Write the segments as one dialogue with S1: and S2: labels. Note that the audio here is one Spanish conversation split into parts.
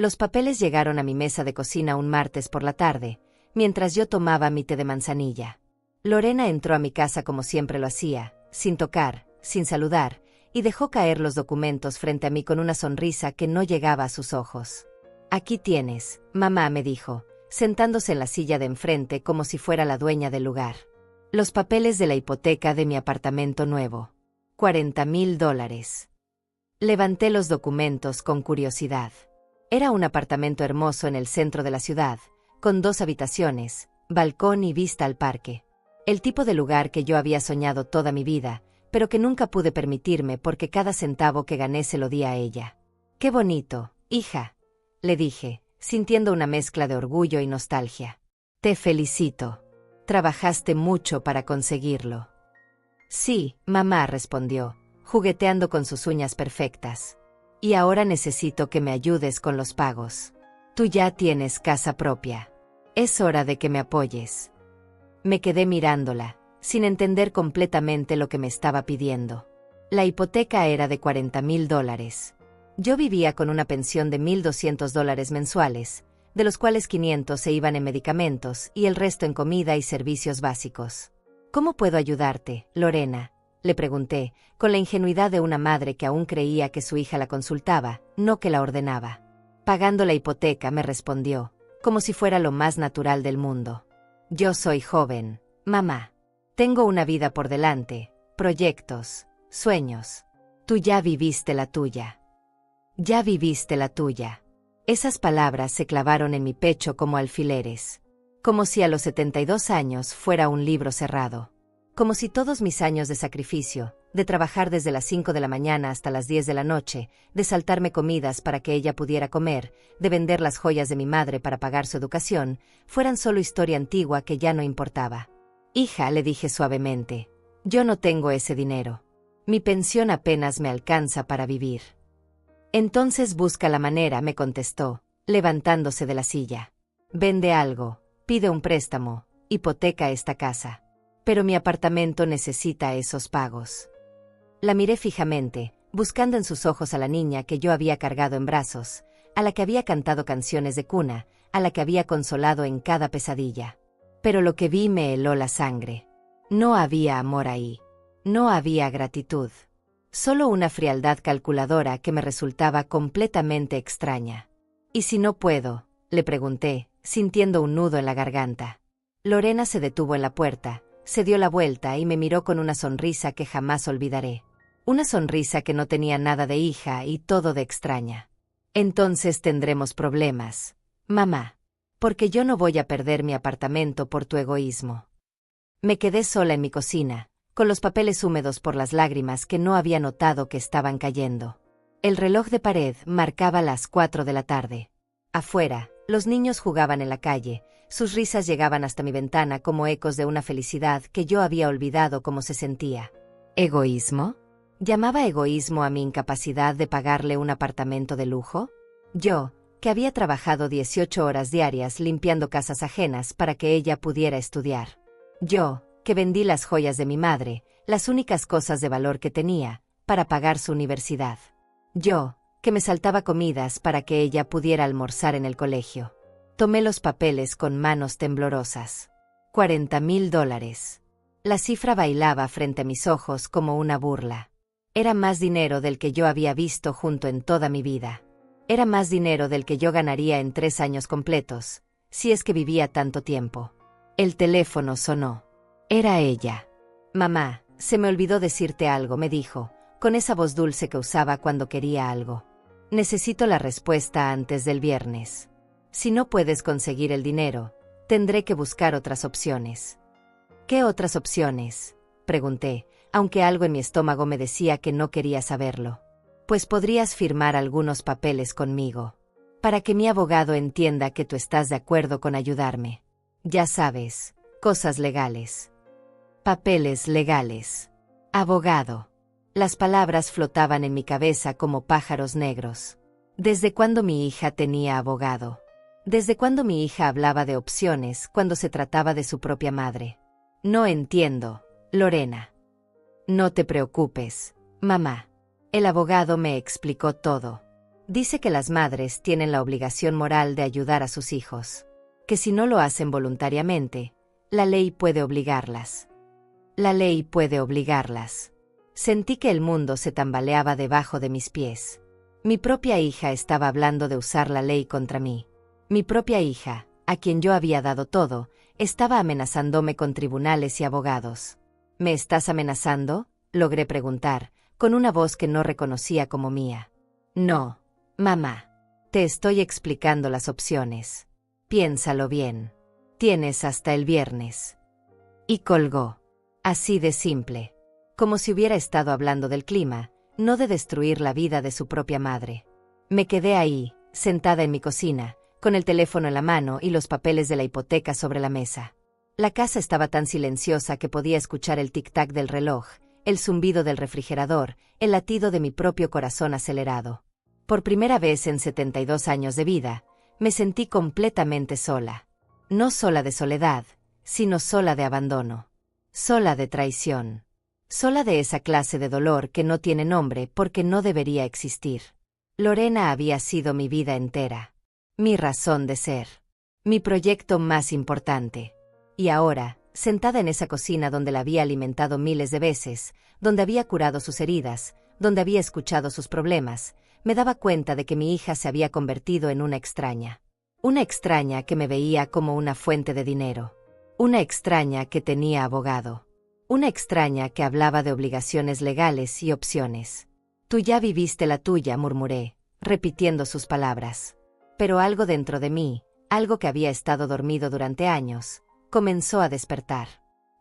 S1: Los papeles llegaron a mi mesa de cocina un martes por la tarde, mientras yo tomaba mi té de manzanilla. Lorena entró a mi casa como siempre lo hacía, sin tocar, sin saludar, y dejó caer los documentos frente a mí con una sonrisa que no llegaba a sus ojos. «Aquí tienes, mamá», me dijo, sentándose en la silla de enfrente como si fuera la dueña del lugar. «Los papeles de la hipoteca de mi apartamento nuevo. $40,000. Levanté los documentos con curiosidad. Era un apartamento hermoso en el centro de la ciudad, con 2 habitaciones, balcón y vista al parque. El tipo de lugar que yo había soñado toda mi vida, pero que nunca pude permitirme porque cada centavo que gané se lo di a ella. «Qué bonito, hija», le dije, sintiendo una mezcla de orgullo y nostalgia. «Te felicito. Trabajaste mucho para conseguirlo». «Sí, mamá», respondió, jugueteando con sus uñas perfectas. «Y ahora necesito que me ayudes con los pagos. Tú ya tienes casa propia. Es hora de que me apoyes». Me quedé mirándola, sin entender completamente lo que me estaba pidiendo. La hipoteca era de $40,000. Yo vivía con una pensión de $1,200 mensuales, de los cuales 500 se iban en medicamentos y el resto en comida y servicios básicos. «¿Cómo puedo ayudarte, Lorena?», le pregunté, con la ingenuidad de una madre que aún creía que su hija la consultaba, no que la ordenaba. «Pagando la hipoteca», me respondió, como si fuera lo más natural del mundo. «Yo soy joven, mamá. Tengo una vida por delante, proyectos, sueños. Tú ya viviste la tuya. Ya viviste la tuya». Esas palabras se clavaron en mi pecho como alfileres. Como si a los 72 años fuera un libro cerrado. Como si todos mis años de sacrificio, de trabajar desde las 5 de la mañana hasta las 10 de la noche, de saltarme comidas para que ella pudiera comer, de vender las joyas de mi madre para pagar su educación, fueran solo historia antigua que ya no importaba. «Hija», le dije suavemente, «yo no tengo ese dinero. Mi pensión apenas me alcanza para vivir». «Entonces busca la manera», me contestó, levantándose de la silla. «Vende algo, pide un préstamo, hipoteca esta casa. Pero mi apartamento necesita esos pagos». La miré fijamente, buscando en sus ojos a la niña que yo había cargado en brazos, a la que había cantado canciones de cuna, a la que había consolado en cada pesadilla. Pero lo que vi me heló la sangre. No había amor ahí. No había gratitud. Solo una frialdad calculadora que me resultaba completamente extraña. «¿Y si no puedo?», le pregunté, sintiendo un nudo en la garganta. Lorena se detuvo en la puerta, se dio la vuelta y me miró con una sonrisa que jamás olvidaré. Una sonrisa que no tenía nada de hija y todo de extraña. «Entonces tendremos problemas, mamá. Porque yo no voy a perder mi apartamento por tu egoísmo». Me quedé sola en mi cocina, con los papeles húmedos por las lágrimas que no había notado que estaban cayendo. El reloj de pared marcaba las 4 de la tarde. Afuera, los niños jugaban en la calle, sus risas llegaban hasta mi ventana como ecos de una felicidad que yo había olvidado cómo se sentía. ¿Egoísmo? ¿Llamaba egoísmo a mi incapacidad de pagarle un apartamento de lujo? Yo, que había trabajado 18 horas diarias limpiando casas ajenas para que ella pudiera estudiar. Yo, que vendí las joyas de mi madre, las únicas cosas de valor que tenía, para pagar su universidad. Yo, que me saltaba comidas para que ella pudiera almorzar en el colegio. Tomé los papeles con manos temblorosas. $40,000. La cifra bailaba frente a mis ojos como una burla. Era más dinero del que yo había visto junto en toda mi vida. Era más dinero del que yo ganaría en 3 años completos, si es que vivía tanto tiempo. El teléfono sonó. Era ella. «Mamá, se me olvidó decirte algo», me dijo, con esa voz dulce que usaba cuando quería algo. «Necesito la respuesta antes del viernes. Si no puedes conseguir el dinero, tendré que buscar otras opciones». «¿Qué otras opciones?», pregunté, aunque algo en mi estómago me decía que no quería saberlo. «Pues podrías firmar algunos papeles conmigo, para que mi abogado entienda que tú estás de acuerdo con ayudarme. Ya sabes, cosas legales». Papeles legales. Abogado. Las palabras flotaban en mi cabeza como pájaros negros. ¿Desde cuándo mi hija tenía abogado? ¿Desde cuándo mi hija hablaba de opciones cuando se trataba de su propia madre? «No entiendo, Lorena». «No te preocupes, mamá. El abogado me explicó todo. Dice que las madres tienen la obligación moral de ayudar a sus hijos, que si no lo hacen voluntariamente, la ley puede obligarlas. La ley puede obligarlas. Sentí que el mundo se tambaleaba debajo de mis pies. Mi propia hija estaba hablando de usar la ley contra mí. Mi propia hija, a quien yo había dado todo, estaba amenazándome con tribunales y abogados. ¿Me estás amenazando?, logré preguntar, con una voz que no reconocía como mía. No, mamá. Te estoy explicando las opciones. Piénsalo bien. Tienes hasta el viernes. Y colgó. Así de simple. Como si hubiera estado hablando del clima, no de destruir la vida de su propia madre. Me quedé ahí, sentada en mi cocina, con el teléfono en la mano y los papeles de la hipoteca sobre la mesa. La casa estaba tan silenciosa que podía escuchar el tic-tac del reloj, el zumbido del refrigerador, el latido de mi propio corazón acelerado. Por primera vez en 72 años de vida, me sentí completamente sola. No sola de soledad, sino sola de abandono. Sola de traición. Sola de esa clase de dolor que no tiene nombre porque no debería existir. Lorena había sido mi vida entera. Mi razón de ser. Mi proyecto más importante. Y ahora, sentada en esa cocina donde la había alimentado miles de veces, donde había curado sus heridas, donde había escuchado sus problemas, me daba cuenta de que mi hija se había convertido en una extraña. Una extraña que me veía como una fuente de dinero. Una extraña que tenía abogado. Una extraña que hablaba de obligaciones legales y opciones. Tú ya viviste la tuya, murmuré, repitiendo sus palabras. Pero algo dentro de mí, algo que había estado dormido durante años, comenzó a despertar.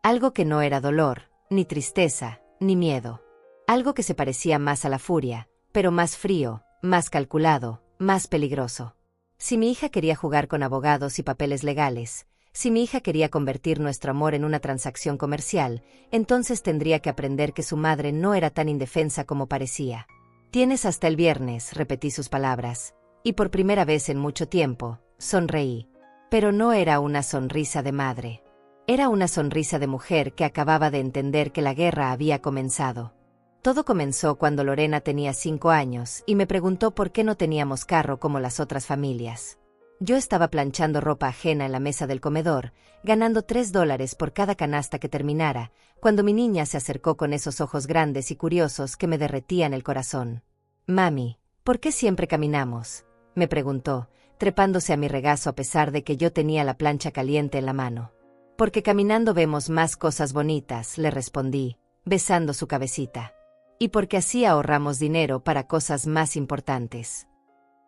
S1: Algo que no era dolor, ni tristeza, ni miedo. Algo que se parecía más a la furia, pero más frío, más calculado, más peligroso. Si mi hija quería jugar con abogados y papeles legales, si mi hija quería convertir nuestro amor en una transacción comercial, entonces tendría que aprender que su madre no era tan indefensa como parecía. Tienes hasta el viernes, repetí sus palabras, y por primera vez en mucho tiempo, sonreí. Pero no era una sonrisa de madre. Era una sonrisa de mujer que acababa de entender que la guerra había comenzado. Todo comenzó cuando Lorena tenía 5 años y me preguntó por qué no teníamos carro como las otras familias. Yo estaba planchando ropa ajena en la mesa del comedor, ganando $3 por cada canasta que terminara, cuando mi niña se acercó con esos ojos grandes y curiosos que me derretían el corazón. «Mami, ¿por qué siempre caminamos?», me preguntó, trepándose a mi regazo a pesar de que yo tenía la plancha caliente en la mano. «Porque caminando vemos más cosas bonitas», le respondí, besando su cabecita. «Y porque así ahorramos dinero para cosas más importantes».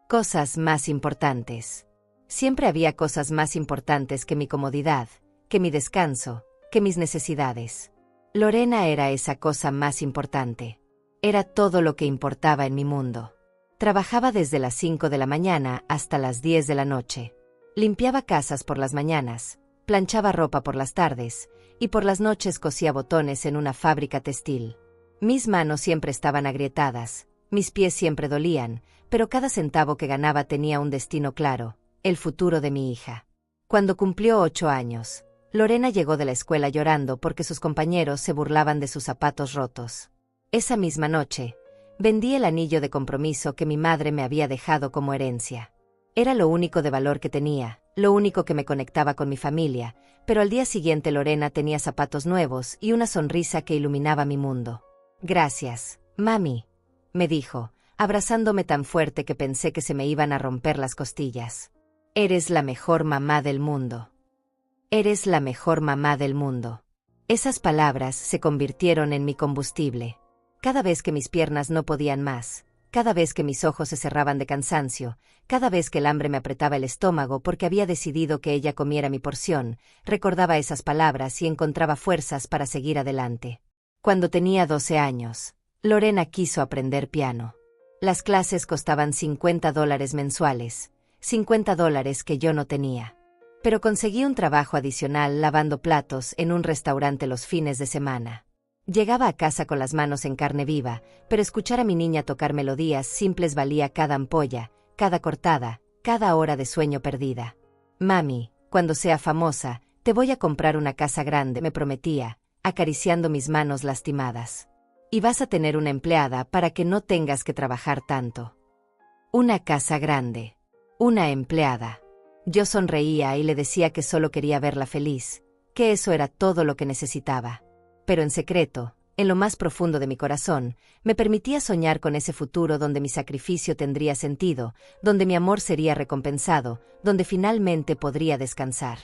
S1: Cosas más importantes. Siempre había cosas más importantes que mi comodidad, que mi descanso, que mis necesidades. Lorena era esa cosa más importante. Era todo lo que importaba en mi mundo. Trabajaba desde las 5 de la mañana hasta las 10 de la noche. Limpiaba casas por las mañanas, planchaba ropa por las tardes, y por las noches cosía botones en una fábrica textil. Mis manos siempre estaban agrietadas, mis pies siempre dolían, pero cada centavo que ganaba tenía un destino claro. El futuro de mi hija. Cuando cumplió 8 años, Lorena llegó de la escuela llorando porque sus compañeros se burlaban de sus zapatos rotos. Esa misma noche, vendí el anillo de compromiso que mi madre me había dejado como herencia. Era lo único de valor que tenía, lo único que me conectaba con mi familia, pero al día siguiente Lorena tenía zapatos nuevos y una sonrisa que iluminaba mi mundo. «Gracias, mami», me dijo, abrazándome tan fuerte que pensé que se me iban a romper las costillas. «Eres la mejor mamá del mundo. Eres la mejor mamá del mundo». Esas palabras se convirtieron en mi combustible. Cada vez que mis piernas no podían más, cada vez que mis ojos se cerraban de cansancio, cada vez que el hambre me apretaba el estómago porque había decidido que ella comiera mi porción, recordaba esas palabras y encontraba fuerzas para seguir adelante. Cuando tenía 12 años, Lorena quiso aprender piano. Las clases costaban $50 mensuales. $50 que yo no tenía. Pero conseguí un trabajo adicional lavando platos en un restaurante los fines de semana. Llegaba a casa con las manos en carne viva, pero escuchar a mi niña tocar melodías simples valía cada ampolla, cada cortada, cada hora de sueño perdida. «Mami, cuando sea famosa, te voy a comprar una casa grande», me prometía, acariciando mis manos lastimadas. «Y vas a tener una empleada para que no tengas que trabajar tanto». Una casa grande. Una empleada. Yo sonreía y le decía que solo quería verla feliz, que eso era todo lo que necesitaba. Pero en secreto, en lo más profundo de mi corazón, me permitía soñar con ese futuro donde mi sacrificio tendría sentido, donde mi amor sería recompensado, donde finalmente podría descansar.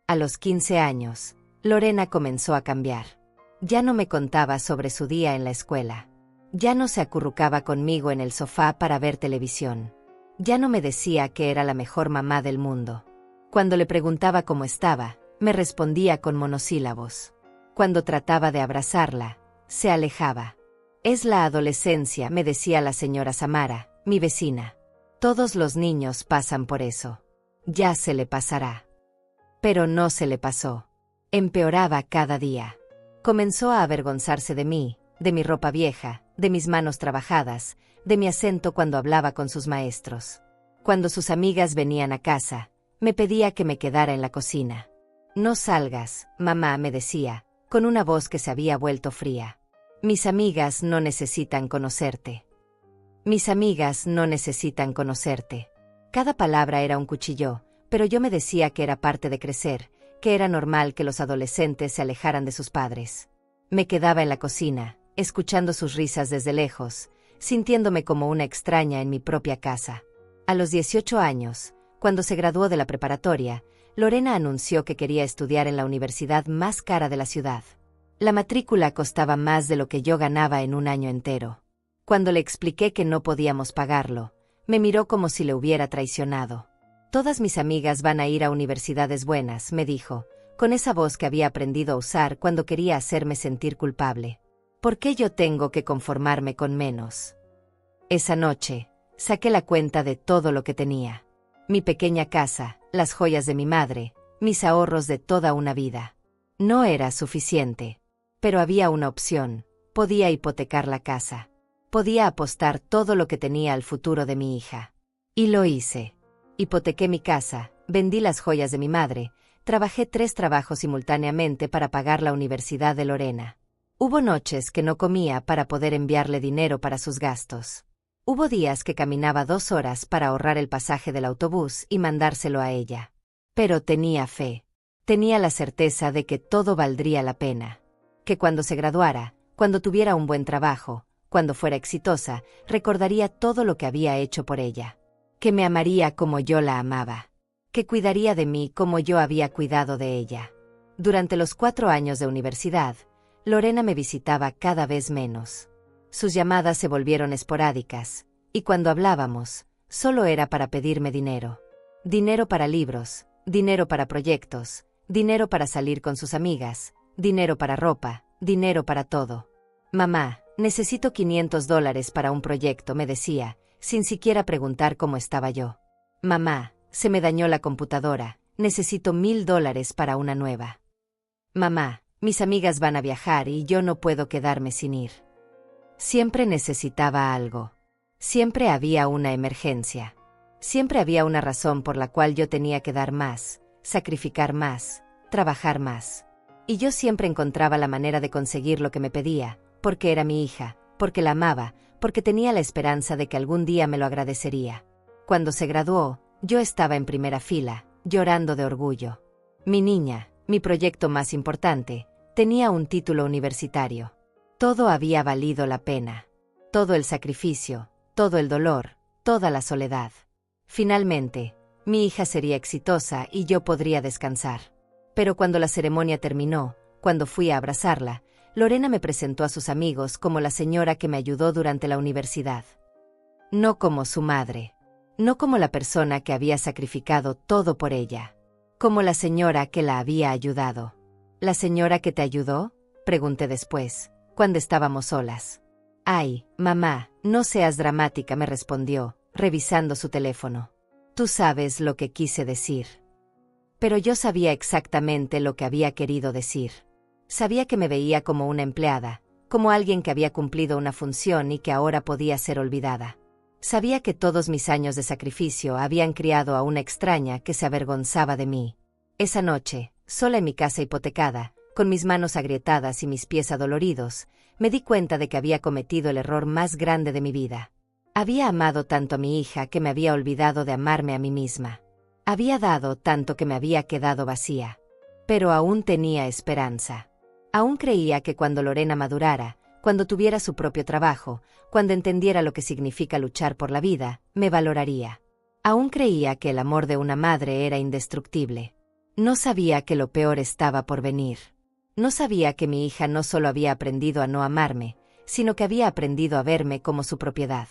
S1: A los 15 años, Lorena comenzó a cambiar. Ya no me contaba sobre su día en la escuela. Ya no se acurrucaba conmigo en el sofá para ver televisión. Ya no me decía que era la mejor mamá del mundo. Cuando le preguntaba cómo estaba, me respondía con monosílabos. Cuando trataba de abrazarla, se alejaba. Es la adolescencia, me decía la señora Samara, mi vecina. Todos los niños pasan por eso. Ya se le pasará. Pero no se le pasó. Empeoraba cada día. Comenzó a avergonzarse de mí, de mi ropa vieja, de mis manos trabajadas, de mi acento cuando hablaba con sus maestros. Cuando sus amigas venían a casa, me pedía que me quedara en la cocina. No salgas, mamá, me decía, con una voz que se había vuelto fría. Mis amigas no necesitan conocerte. Mis amigas no necesitan conocerte. Cada palabra era un cuchillo, pero yo me decía que era parte de crecer, que era normal que los adolescentes se alejaran de sus padres. Me quedaba en la cocina, escuchando sus risas desde lejos, sintiéndome como una extraña en mi propia casa. A los 18 años, cuando se graduó de la preparatoria, Lorena anunció que quería estudiar en la universidad más cara de la ciudad. La matrícula costaba más de lo que yo ganaba en un año entero. Cuando le expliqué que no podíamos pagarlo, me miró como si le hubiera traicionado. Todas mis amigas van a ir a universidades buenas, me dijo, con esa voz que había aprendido a usar cuando quería hacerme sentir culpable. ¿Por qué yo tengo que conformarme con menos? Esa noche, saqué la cuenta de todo lo que tenía. Mi pequeña casa, las joyas de mi madre, mis ahorros de toda una vida. No era suficiente. Pero había una opción, podía hipotecar la casa. Podía apostar todo lo que tenía al futuro de mi hija. Y lo hice. Hipotequé mi casa, vendí las joyas de mi madre, trabajé 3 trabajos simultáneamente para pagar la universidad de Lorena. Hubo noches que no comía para poder enviarle dinero para sus gastos. Hubo días que caminaba 2 horas para ahorrar el pasaje del autobús y mandárselo a ella. Pero tenía fe. Tenía la certeza de que todo valdría la pena. Que cuando se graduara, cuando tuviera un buen trabajo, cuando fuera exitosa, recordaría todo lo que había hecho por ella. Que me amaría como yo la amaba. Que cuidaría de mí como yo había cuidado de ella. Durante los 4 años de universidad, Lorena me visitaba cada vez menos. Sus llamadas se volvieron esporádicas, y cuando hablábamos, solo era para pedirme dinero. Dinero para libros, dinero para proyectos, dinero para salir con sus amigas, dinero para ropa, dinero para todo. Mamá, necesito $500 para un proyecto, me decía, sin siquiera preguntar cómo estaba yo. Mamá, se me dañó la computadora, necesito $1000 para una nueva. Mamá, mis amigas van a viajar y yo no puedo quedarme sin ir. Siempre necesitaba algo. Siempre había una emergencia. Siempre había una razón por la cual yo tenía que dar más, sacrificar más, trabajar más. Y yo siempre encontraba la manera de conseguir lo que me pedía, porque era mi hija, porque la amaba, porque tenía la esperanza de que algún día me lo agradecería. Cuando se graduó, yo estaba en primera fila, llorando de orgullo. Mi niña, mi proyecto más importante, tenía un título universitario. Todo había valido la pena. Todo el sacrificio, todo el dolor, toda la soledad. Finalmente, mi hija sería exitosa y yo podría descansar. Pero cuando la ceremonia terminó, cuando fui a abrazarla, Lorena me presentó a sus amigos como la señora que me ayudó durante la universidad. No como su madre. No como la persona que había sacrificado todo por ella. Como la señora que la había ayudado. ¿La señora que te ayudó?, pregunté después, cuando estábamos solas. Ay, mamá, no seas dramática, me respondió, revisando su teléfono. Tú sabes lo que quise decir. Pero yo sabía exactamente lo que había querido decir. Sabía que me veía como una empleada, como alguien que había cumplido una función y que ahora podía ser olvidada. Sabía que todos mis años de sacrificio habían criado a una extraña que se avergonzaba de mí. Esa noche, sola en mi casa hipotecada, con mis manos agrietadas y mis pies adoloridos, me di cuenta de que había cometido el error más grande de mi vida. Había amado tanto a mi hija que me había olvidado de amarme a mí misma. Había dado tanto que me había quedado vacía. Pero aún tenía esperanza. Aún creía que cuando Lorena madurara, cuando tuviera su propio trabajo, cuando entendiera lo que significa luchar por la vida, me valoraría. Aún creía que el amor de una madre era indestructible. No sabía que lo peor estaba por venir. No sabía que mi hija no solo había aprendido a no amarme, sino que había aprendido a verme como su propiedad.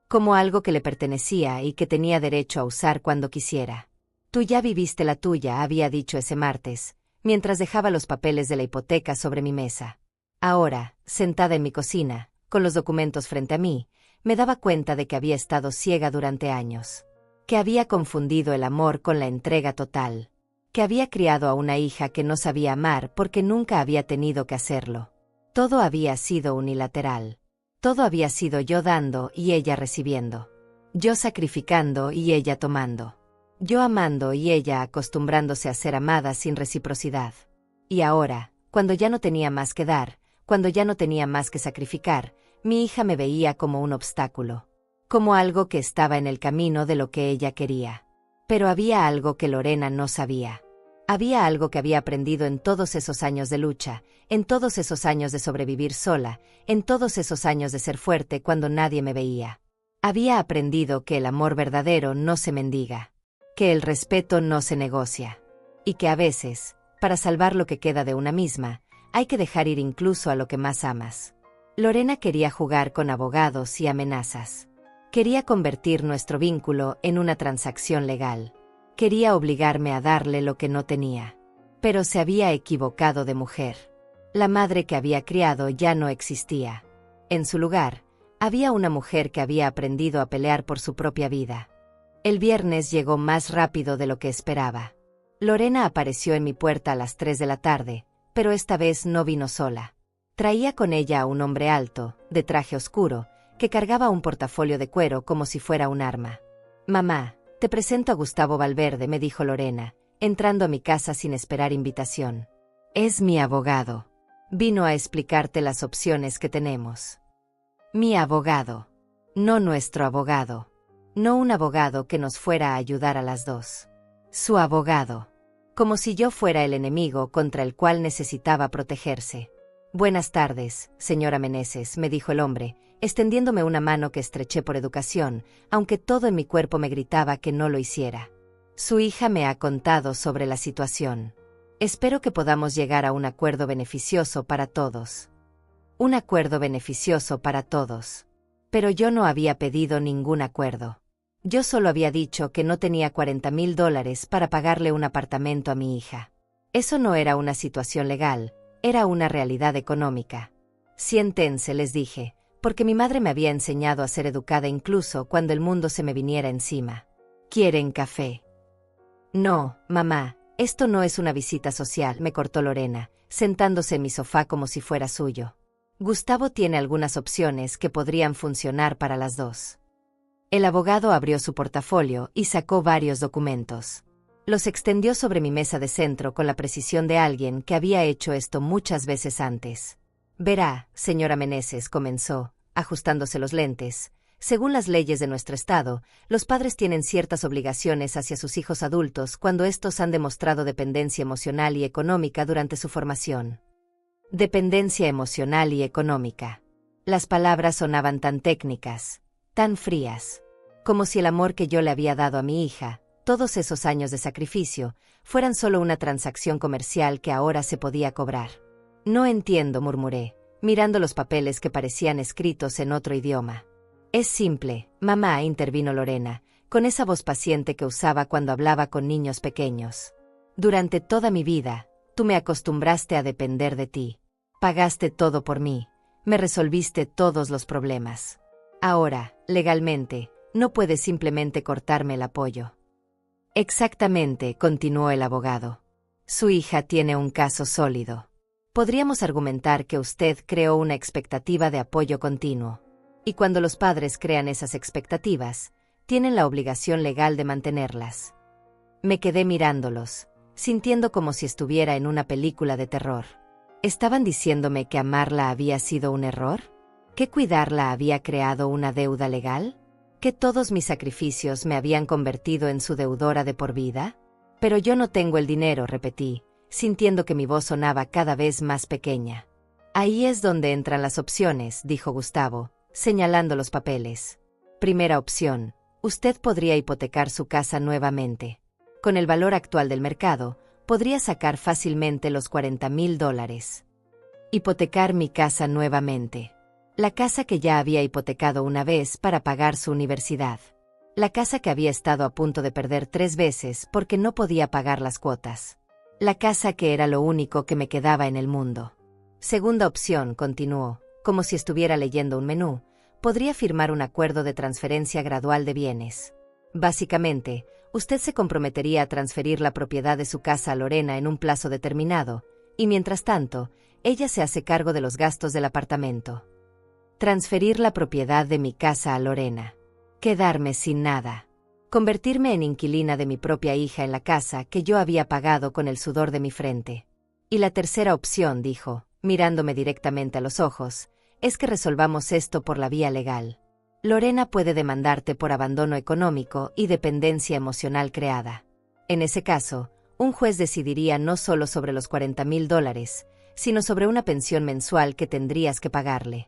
S1: Como algo que le pertenecía y que tenía derecho a usar cuando quisiera. Tú ya viviste la tuya, había dicho ese martes, mientras dejaba los papeles de la hipoteca sobre mi mesa. Ahora, sentada en mi cocina, con los documentos frente a mí, me daba cuenta de que había estado ciega durante años. Que había confundido el amor con la entrega total. Que había criado a una hija que no sabía amar porque nunca había tenido que hacerlo. Todo había sido unilateral. Todo había sido yo dando y ella recibiendo. Yo sacrificando y ella tomando. Yo amando y ella acostumbrándose a ser amada sin reciprocidad. Y ahora, cuando ya no tenía más que dar, cuando ya no tenía más que sacrificar, mi hija me veía como un obstáculo. Como algo que estaba en el camino de lo que ella quería. Pero había algo que Lorena no sabía. Había algo que había aprendido en todos esos años de lucha, en todos esos años de sobrevivir sola, en todos esos años de ser fuerte cuando nadie me veía. Había aprendido que el amor verdadero no se mendiga, que el respeto no se negocia, y que a veces, para salvar lo que queda de una misma, hay que dejar ir incluso a lo que más amas. Lorena quería jugar con abogados y amenazas. Quería convertir nuestro vínculo en una transacción legal. Quería obligarme a darle lo que no tenía. Pero se había equivocado de mujer. La madre que había criado ya no existía. En su lugar, había una mujer que había aprendido a pelear por su propia vida. El viernes llegó más rápido de lo que esperaba. Lorena apareció en mi puerta a las 3 de la tarde, pero esta vez no vino sola. Traía con ella a un hombre alto, de traje oscuro, que cargaba un portafolio de cuero como si fuera un arma. «Mamá, te presento a Gustavo Valverde», me dijo Lorena, entrando a mi casa sin esperar invitación. «Es mi abogado. Vino a explicarte las opciones que tenemos». Mi abogado. No nuestro abogado. No un abogado que nos fuera a ayudar a las dos. Su abogado. Como si yo fuera el enemigo contra el cual necesitaba protegerse. «Buenas tardes, señora Meneses», me dijo el hombre, extendiéndome una mano que estreché por educación, aunque todo en mi cuerpo me gritaba que no lo hiciera. Su hija me ha contado sobre la situación. Espero que podamos llegar a un acuerdo beneficioso para todos. Un acuerdo beneficioso para todos. Pero yo no había pedido ningún acuerdo. Yo solo había dicho que no tenía $40,000 para pagarle un apartamento a mi hija. Eso no era una situación legal, era una realidad económica. Siéntense, les dije, porque mi madre me había enseñado a ser educada incluso cuando el mundo se me viniera encima. ¿Quieren café? No, mamá, esto no es una visita social, me cortó Lorena, sentándose en mi sofá como si fuera suyo. Gustavo tiene algunas opciones que podrían funcionar para las dos. El abogado abrió su portafolio y sacó varios documentos. Los extendió sobre mi mesa de centro con la precisión de alguien que había hecho esto muchas veces antes. «Verá, señora Meneses», comenzó, ajustándose los lentes. «Según las leyes de nuestro estado, los padres tienen ciertas obligaciones hacia sus hijos adultos cuando estos han demostrado dependencia emocional y económica durante su formación». Dependencia emocional y económica. Las palabras sonaban tan técnicas, tan frías, como si el amor que yo le había dado a mi hija, todos esos años de sacrificio, fueran solo una transacción comercial que ahora se podía cobrar. «No entiendo», murmuré, mirando los papeles que parecían escritos en otro idioma. «Es simple, mamá», intervino Lorena, con esa voz paciente que usaba cuando hablaba con niños pequeños. «Durante toda mi vida, tú me acostumbraste a depender de ti. Pagaste todo por mí, me resolviste todos los problemas. Ahora, legalmente, no puedes simplemente cortarme el apoyo». «Exactamente», continuó el abogado. «Su hija tiene un caso sólido. Podríamos argumentar que usted creó una expectativa de apoyo continuo. Y cuando los padres crean esas expectativas, tienen la obligación legal de mantenerlas». Me quedé mirándolos, sintiendo como si estuviera en una película de terror. ¿Estaban diciéndome que amarla había sido un error? ¿Que cuidarla había creado una deuda legal? ¿Que todos mis sacrificios me habían convertido en su deudora de por vida? Pero yo no tengo el dinero, repetí, sintiendo que mi voz sonaba cada vez más pequeña. Ahí es donde entran las opciones, dijo Gustavo, señalando los papeles. Primera opción, usted podría hipotecar su casa nuevamente. Con el valor actual del mercado, podría sacar fácilmente los $40,000. Hipotecar mi casa nuevamente. La casa que ya había hipotecado una vez para pagar su universidad. La casa que había estado a punto de perder 3 veces porque no podía pagar las cuotas. La casa que era lo único que me quedaba en el mundo. Segunda opción, continuó, como si estuviera leyendo un menú, podría firmar un acuerdo de transferencia gradual de bienes. Básicamente, usted se comprometería a transferir la propiedad de su casa a Lorena en un plazo determinado, y mientras tanto, ella se hace cargo de los gastos del apartamento. Transferir la propiedad de mi casa a Lorena. Quedarme sin nada. Convertirme en inquilina de mi propia hija en la casa que yo había pagado con el sudor de mi frente. Y la tercera opción, dijo, mirándome directamente a los ojos, es que resolvamos esto por la vía legal. Lorena puede demandarte por abandono económico y dependencia emocional creada. En ese caso, un juez decidiría no solo sobre los $40,000, sino sobre una pensión mensual que tendrías que pagarle.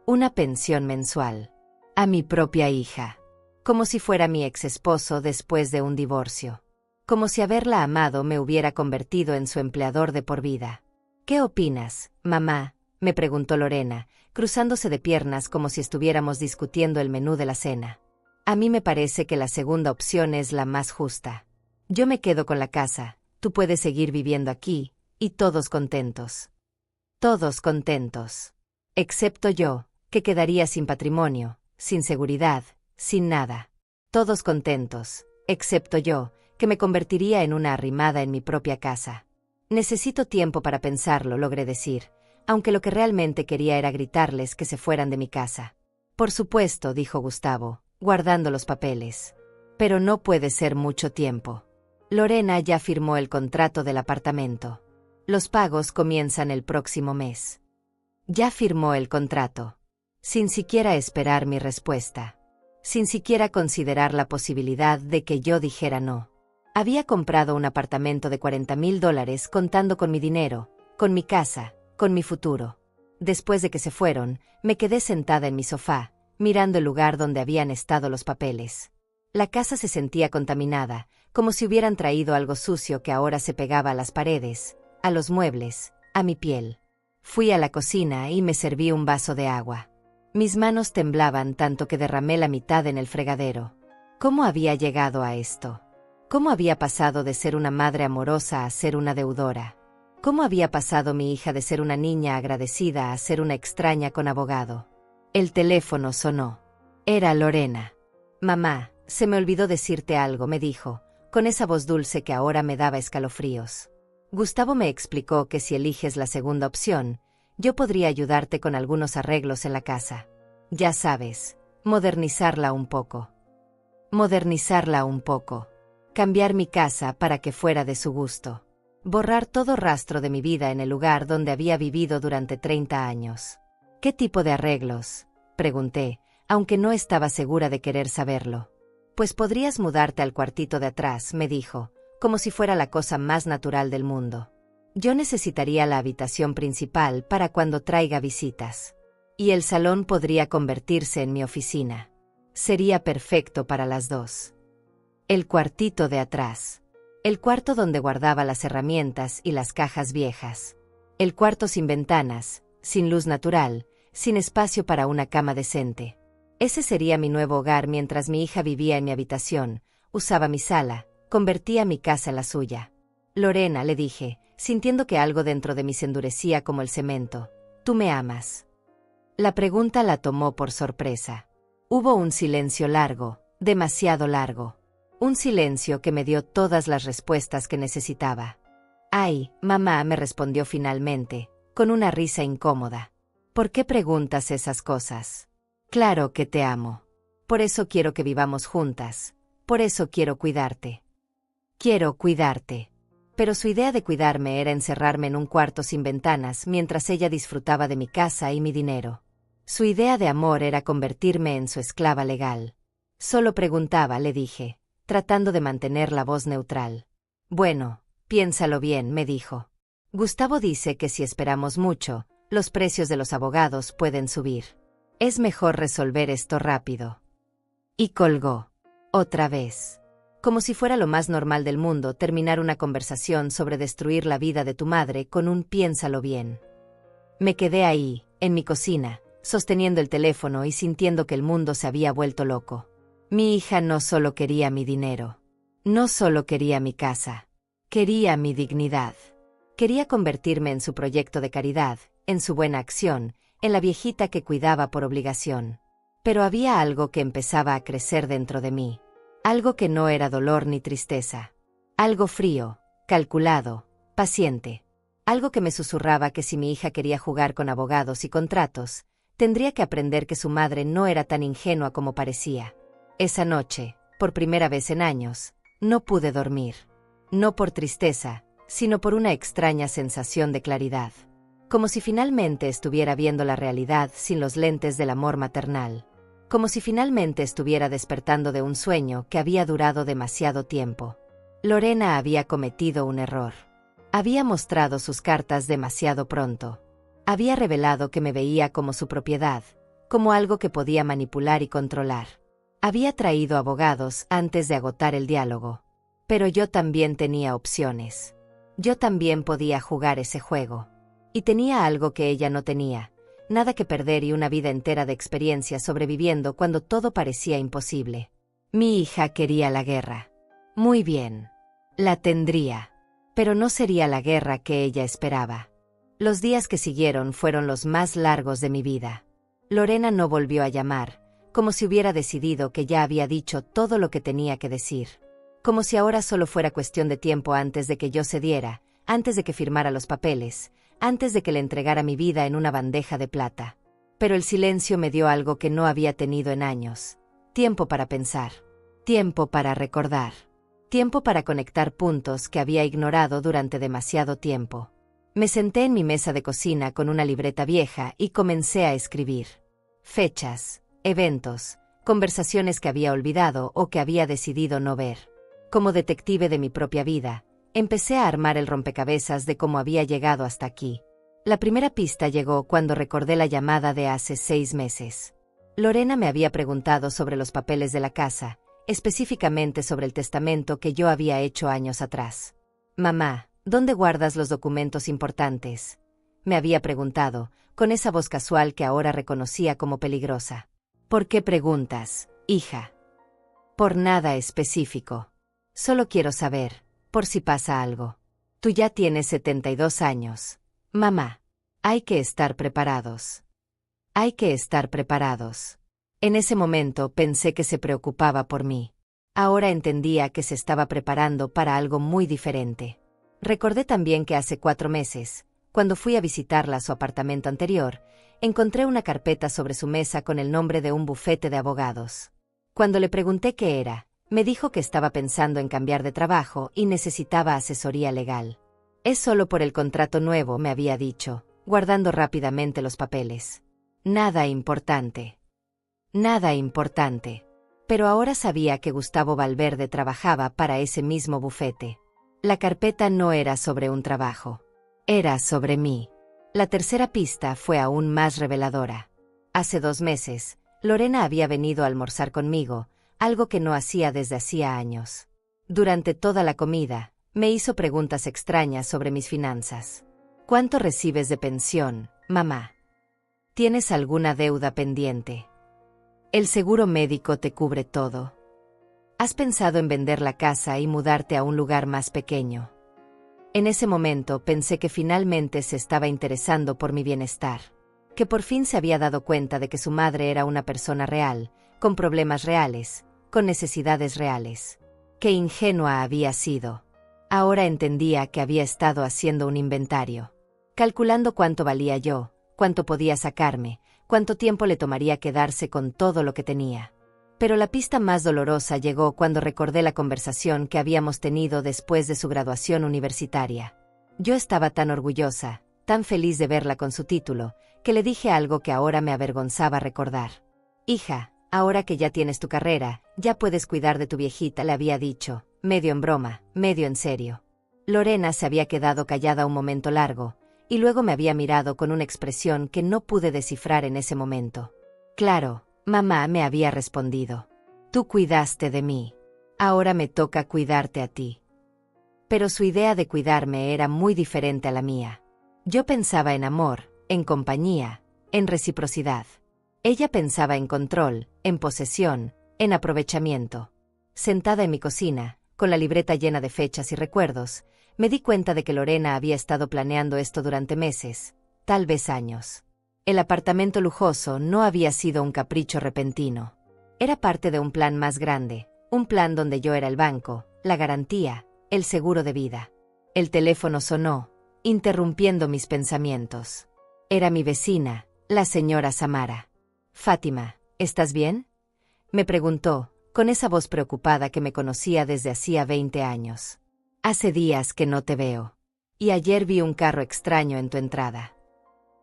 S1: Una pensión mensual. A mi propia hija. Como si fuera mi ex esposo después de un divorcio. Como si haberla amado me hubiera convertido en su empleador de por vida. ¿Qué opinas, mamá?, me preguntó Lorena, cruzándose de piernas como si estuviéramos discutiendo el menú de la cena. A mí me parece que la segunda opción es la más justa. Yo me quedo con la casa, tú puedes seguir viviendo aquí, y todos contentos. Todos contentos. Excepto yo, que quedaría sin patrimonio, sin seguridad, sin nada. Todos contentos, excepto yo, que me convertiría en una arrimada en mi propia casa. Necesito tiempo para pensarlo, logré decir, aunque lo que realmente quería era gritarles que se fueran de mi casa. Por supuesto, dijo Gustavo, guardando los papeles. Pero no puede ser mucho tiempo. Lorena ya firmó el contrato del apartamento. Los pagos comienzan el próximo mes. Ya firmó el contrato. Sin siquiera esperar mi respuesta. Sin siquiera considerar la posibilidad de que yo dijera no. Había comprado un apartamento de $40,000 contando con mi dinero, con mi casa, con mi futuro. Después de que se fueron, me quedé sentada en mi sofá, mirando el lugar donde habían estado los papeles. La casa se sentía contaminada, como si hubieran traído algo sucio que ahora se pegaba a las paredes, a los muebles, a mi piel. Fui a la cocina y me serví un vaso de agua. Mis manos temblaban tanto que derramé la mitad en el fregadero. ¿Cómo había llegado a esto? ¿Cómo había pasado de ser una madre amorosa a ser una deudora? ¿Cómo había pasado mi hija de ser una niña agradecida a ser una extraña con abogado? El teléfono sonó. Era Lorena. Mamá, se me olvidó decirte algo, me dijo, con esa voz dulce que ahora me daba escalofríos. Gustavo me explicó que si eliges la segunda opción, yo podría ayudarte con algunos arreglos en la casa. Ya sabes, modernizarla un poco. Modernizarla un poco. Cambiar mi casa para que fuera de su gusto. Borrar todo rastro de mi vida en el lugar donde había vivido durante 30 años. ¿Qué tipo de arreglos?, pregunté, aunque no estaba segura de querer saberlo. Pues podrías mudarte al cuartito de atrás, me dijo, como si fuera la cosa más natural del mundo. Yo necesitaría la habitación principal para cuando traiga visitas. Y el salón podría convertirse en mi oficina. Sería perfecto para las dos. El cuartito de atrás. El cuarto donde guardaba las herramientas y las cajas viejas. El cuarto sin ventanas, sin luz natural, sin espacio para una cama decente. Ese sería mi nuevo hogar mientras mi hija vivía en mi habitación, usaba mi sala, convertía mi casa en la suya. Lorena, le dije, sintiendo que algo dentro de mí se endurecía como el cemento, ¿tú me amas? La pregunta la tomó por sorpresa. Hubo un silencio largo, demasiado largo. Un silencio que me dio todas las respuestas que necesitaba. Ay, mamá, me respondió finalmente, con una risa incómoda. ¿Por qué preguntas esas cosas? Claro que te amo. Por eso quiero que vivamos juntas. Por eso quiero cuidarte. Quiero cuidarte. Pero su idea de cuidarme era encerrarme en un cuarto sin ventanas mientras ella disfrutaba de mi casa y mi dinero. Su idea de amor era convertirme en su esclava legal. Solo preguntaba, le dije, tratando de mantener la voz neutral. Bueno, piénsalo bien, me dijo. Gustavo dice que si esperamos mucho, los precios de los abogados pueden subir. Es mejor resolver esto rápido. Y colgó. Otra vez. Como si fuera lo más normal del mundo terminar una conversación sobre destruir la vida de tu madre con un piénsalo bien. Me quedé ahí, en mi cocina, sosteniendo el teléfono y sintiendo que el mundo se había vuelto loco. Mi hija no solo quería mi dinero. No solo quería mi casa. Quería mi dignidad. Quería convertirme en su proyecto de caridad, en su buena acción, en la viejita que cuidaba por obligación. Pero había algo que empezaba a crecer dentro de mí. Algo que no era dolor ni tristeza. Algo frío, calculado, paciente. Algo que me susurraba que si mi hija quería jugar con abogados y contratos, tendría que aprender que su madre no era tan ingenua como parecía. Esa noche, por primera vez en años, no pude dormir. No por tristeza, sino por una extraña sensación de claridad. Como si finalmente estuviera viendo la realidad sin los lentes del amor maternal. Como si finalmente estuviera despertando de un sueño que había durado demasiado tiempo. Lorena había cometido un error. Había mostrado sus cartas demasiado pronto. Había revelado que me veía como su propiedad, como algo que podía manipular y controlar. Había traído abogados antes de agotar el diálogo. Pero yo también tenía opciones. Yo también podía jugar ese juego. Y tenía algo que ella no tenía. Nada que perder y una vida entera de experiencia sobreviviendo cuando todo parecía imposible. Mi hija quería la guerra. Muy bien. La tendría. Pero no sería la guerra que ella esperaba. Los días que siguieron fueron los más largos de mi vida. Lorena no volvió a llamar, como si hubiera decidido que ya había dicho todo lo que tenía que decir. Como si ahora solo fuera cuestión de tiempo antes de que yo cediera, antes de que firmara los papeles, antes de que le entregara mi vida en una bandeja de plata. Pero el silencio me dio algo que no había tenido en años. Tiempo para pensar. Tiempo para recordar. Tiempo para conectar puntos que había ignorado durante demasiado tiempo. Me senté en mi mesa de cocina con una libreta vieja y comencé a escribir. Fechas, eventos, conversaciones que había olvidado o que había decidido no ver. Como detective de mi propia vida, empecé a armar el rompecabezas de cómo había llegado hasta aquí. La primera pista llegó cuando recordé la llamada de hace 6 meses. Lorena me había preguntado sobre los papeles de la casa, específicamente sobre el testamento que yo había hecho años atrás. Mamá, ¿dónde guardas los documentos importantes? Me había preguntado, con esa voz casual que ahora reconocía como peligrosa. ¿Por qué preguntas, hija? Por nada específico. Solo quiero saber, por si pasa algo. Tú ya tienes 72 años. Mamá, hay que estar preparados. Hay que estar preparados. En ese momento pensé que se preocupaba por mí. Ahora entendía que se estaba preparando para algo muy diferente. Recordé también que hace 4 meses, cuando fui a visitarla a su apartamento anterior, encontré una carpeta sobre su mesa con el nombre de un bufete de abogados. Cuando le pregunté qué era, me dijo que estaba pensando en cambiar de trabajo y necesitaba asesoría legal. Es solo por el contrato nuevo, me había dicho, guardando rápidamente los papeles. Nada importante. Nada importante. Pero ahora sabía que Gustavo Valverde trabajaba para ese mismo bufete. La carpeta no era sobre un trabajo. Era sobre mí. La tercera pista fue aún más reveladora. Hace 2 meses, Lorena había venido a almorzar conmigo, algo que no hacía desde hacía años. Durante toda la comida, me hizo preguntas extrañas sobre mis finanzas. ¿Cuánto recibes de pensión, mamá? ¿Tienes alguna deuda pendiente? ¿El seguro médico te cubre todo? ¿Has pensado en vender la casa y mudarte a un lugar más pequeño? En ese momento pensé que finalmente se estaba interesando por mi bienestar, que por fin se había dado cuenta de que su madre era una persona real, con problemas reales, con necesidades reales. Qué ingenua había sido. Ahora entendía que había estado haciendo un inventario, calculando cuánto valía yo, cuánto podía sacarme, cuánto tiempo le tomaría quedarse con todo lo que tenía. Pero la pista más dolorosa llegó cuando recordé la conversación que habíamos tenido después de su graduación universitaria. Yo estaba tan orgullosa, tan feliz de verla con su título, que le dije algo que ahora me avergonzaba recordar. Hija, ahora que ya tienes tu carrera, ya puedes cuidar de tu viejita, le había dicho, medio en broma, medio en serio. Lorena se había quedado callada un momento largo, y luego me había mirado con una expresión que no pude descifrar en ese momento. Claro, mamá, me había respondido. Tú cuidaste de mí. Ahora me toca cuidarte a ti. Pero su idea de cuidarme era muy diferente a la mía. Yo pensaba en amor, en compañía, en reciprocidad. Ella pensaba en control, en posesión, en aprovechamiento. Sentada en mi cocina, con la libreta llena de fechas y recuerdos, me di cuenta de que Lorena había estado planeando esto durante meses, tal vez años. El apartamento lujoso no había sido un capricho repentino. Era parte de un plan más grande, un plan donde yo era el banco, la garantía, el seguro de vida. El teléfono sonó, interrumpiendo mis pensamientos. Era mi vecina, la señora Samara. «Fátima, ¿estás bien?», me preguntó, con esa voz preocupada que me conocía desde hacía 20 años. «Hace días que no te veo. Y ayer vi un carro extraño en tu entrada».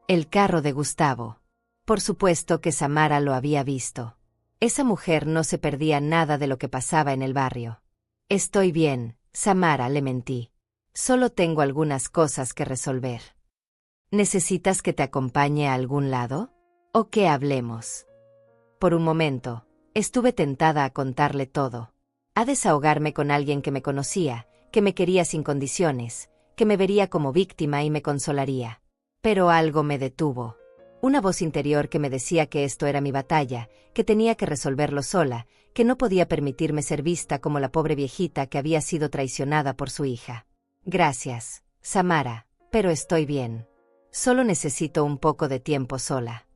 S1: El carro de Gustavo. Por supuesto que Samara lo había visto. Esa mujer no se perdía nada de lo que pasaba en el barrio. «Estoy bien, Samara», le mentí. «Solo tengo algunas cosas que resolver». «¿Necesitas que te acompañe a algún lado? ¿O que hablemos?». Por un momento, estuve tentada a contarle todo. A desahogarme con alguien que me conocía, que me quería sin condiciones, que me vería como víctima y me consolaría. Pero algo me detuvo. Una voz interior que me decía que esto era mi batalla, que tenía que resolverlo sola, que no podía permitirme ser vista como la pobre viejita que había sido traicionada por su hija. «Gracias, Samara, pero estoy bien. Solo necesito un poco de tiempo sola».